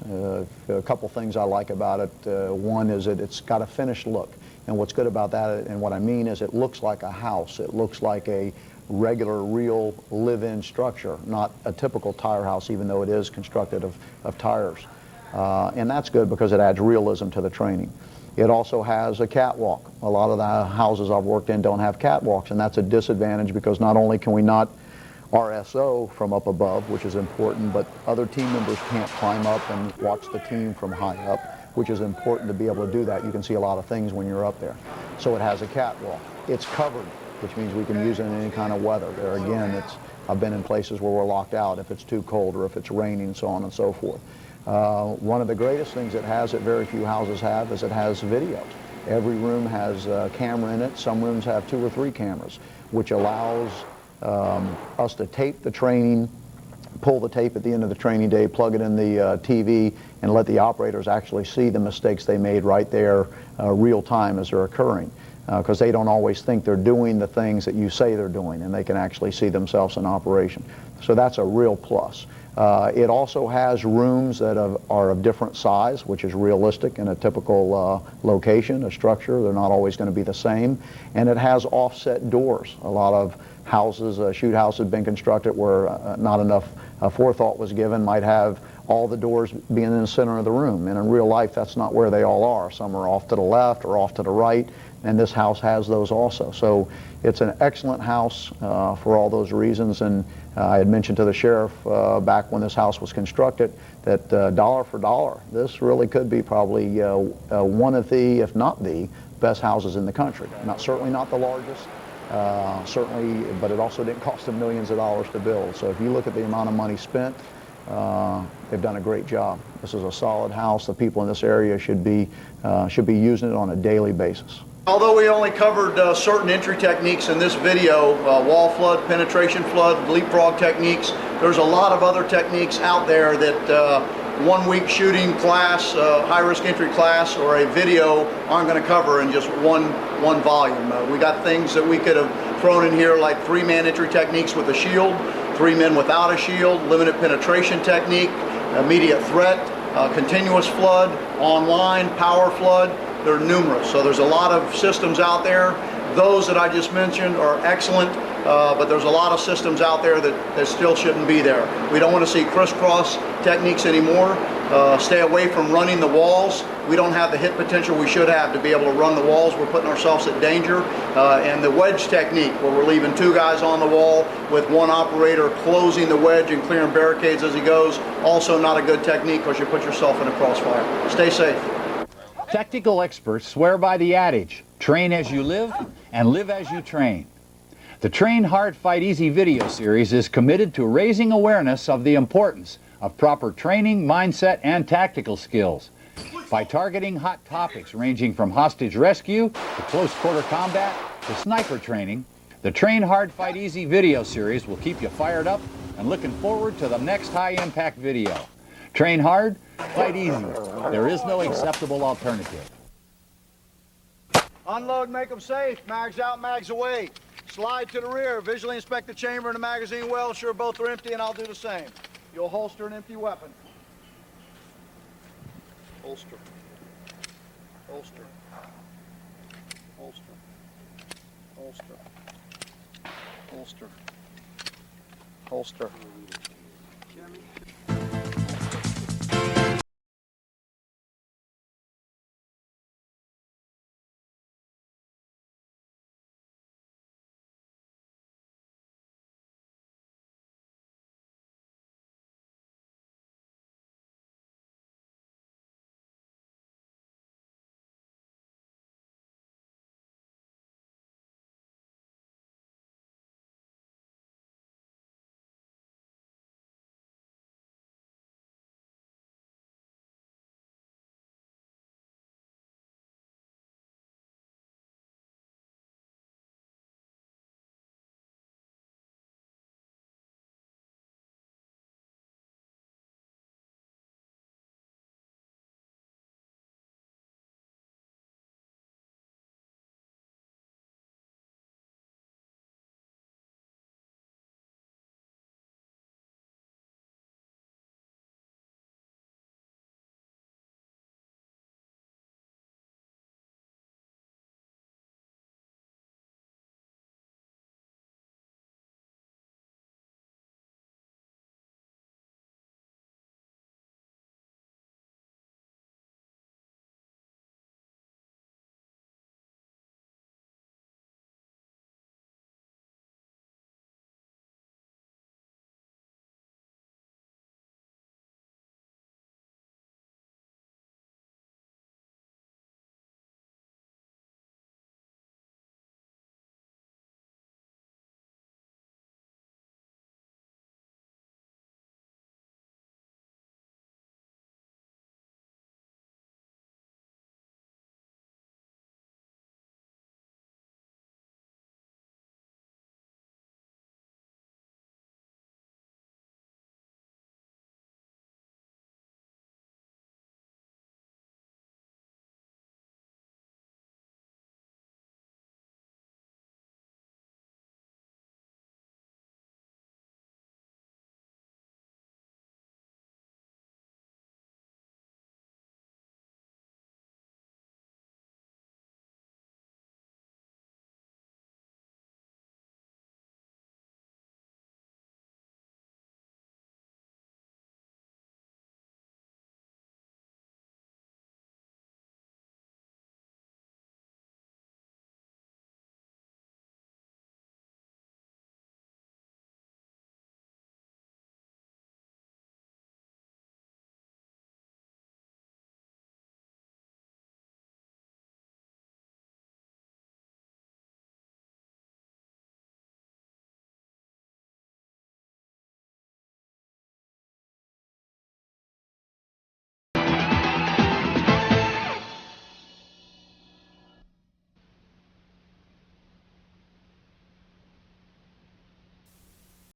A couple things I like about it. One is that it's got a finished look. And what's good about that, and what I mean is it looks like a house. It looks like a regular, real live-in structure, not a typical tire house, even though it is constructed of tires. And that's good because it adds realism to the training. It also has a catwalk. A lot of the houses I've worked in don't have catwalks, and that's a disadvantage because not only can we not RSO from up above, which is important, but other team members can't climb up and watch the team from high up, which is important to be able to do that. You can see a lot of things when you're up there. So it has a catwalk. It's covered, which means we can use it in any kind of weather. There again, I've been in places where we're locked out if it's too cold or if it's raining, so on and so forth. One of the greatest things it has that very few houses have is it has video. Every room has a camera in it. Some rooms have 2 or 3 cameras, which allows us to tape the training, pull the tape at the end of the training day, plug it in the TV, and let the operators actually see the mistakes they made right there real time as they're occurring. Because they don't always think they're doing the things that you say they're doing, and they can actually see themselves in operation. So that's a real plus. It also has rooms that are of different size, which is realistic in a typical location, a structure. They're not always going to be the same. And it has offset doors. A lot of houses, shoot houses have been constructed where not enough forethought was given, might have all the doors being in the center of the room. And in real life, that's not where they all are. Some are off to the left or off to the right, and this house has those also. So it's an excellent house for all those reasons. And I had mentioned to the sheriff back when this house was constructed that dollar for dollar, this really could be probably one of the, if not the, best houses in the country. Certainly not the largest. Certainly, but it also didn't cost them millions of dollars to build. So if you look at the amount of money spent, they've done a great job. This is a solid house. The people in this area should be using it on a daily basis. Although we only covered certain entry techniques in this video, wall flood, penetration flood, leapfrog techniques, there's a lot of other techniques out there that 1 week shooting class, high-risk entry class, or a video aren't going to cover in just one volume. We got things that we could have thrown in here like 3-man entry techniques with a shield, 3 men without a shield, limited penetration technique, immediate threat, continuous flood, online, power flood. There are numerous. So there's a lot of systems out there. Those that I just mentioned are excellent, but there's a lot of systems out there that still shouldn't be there. We don't want to see crisscross techniques anymore. Stay away from running the walls. We don't have the hit potential we should have to be able to run the walls. We're putting ourselves at danger. And the wedge technique, where we're leaving 2 guys on the wall with 1 operator closing the wedge and clearing barricades as he goes, also not a good technique because you put yourself in a crossfire. Stay safe. Technical experts swear by the adage, train as you live and live as you train. The Train Hard, Fight Easy video series is committed to raising awareness of the importance of proper training, mindset, and tactical skills. By targeting hot topics ranging from hostage rescue to close quarter combat to sniper training, the Train Hard, Fight Easy video series will keep you fired up and looking forward to the next high-impact video. Train hard, fight easy. There is no acceptable alternative. Unload, make them safe. Mags out, mags away. Slide to the rear. Visually inspect the chamber and the magazine well. Sure both are empty, and I'll do the same. You'll holster an empty weapon. Holster. Holster. Holster. Holster. Holster. Holster.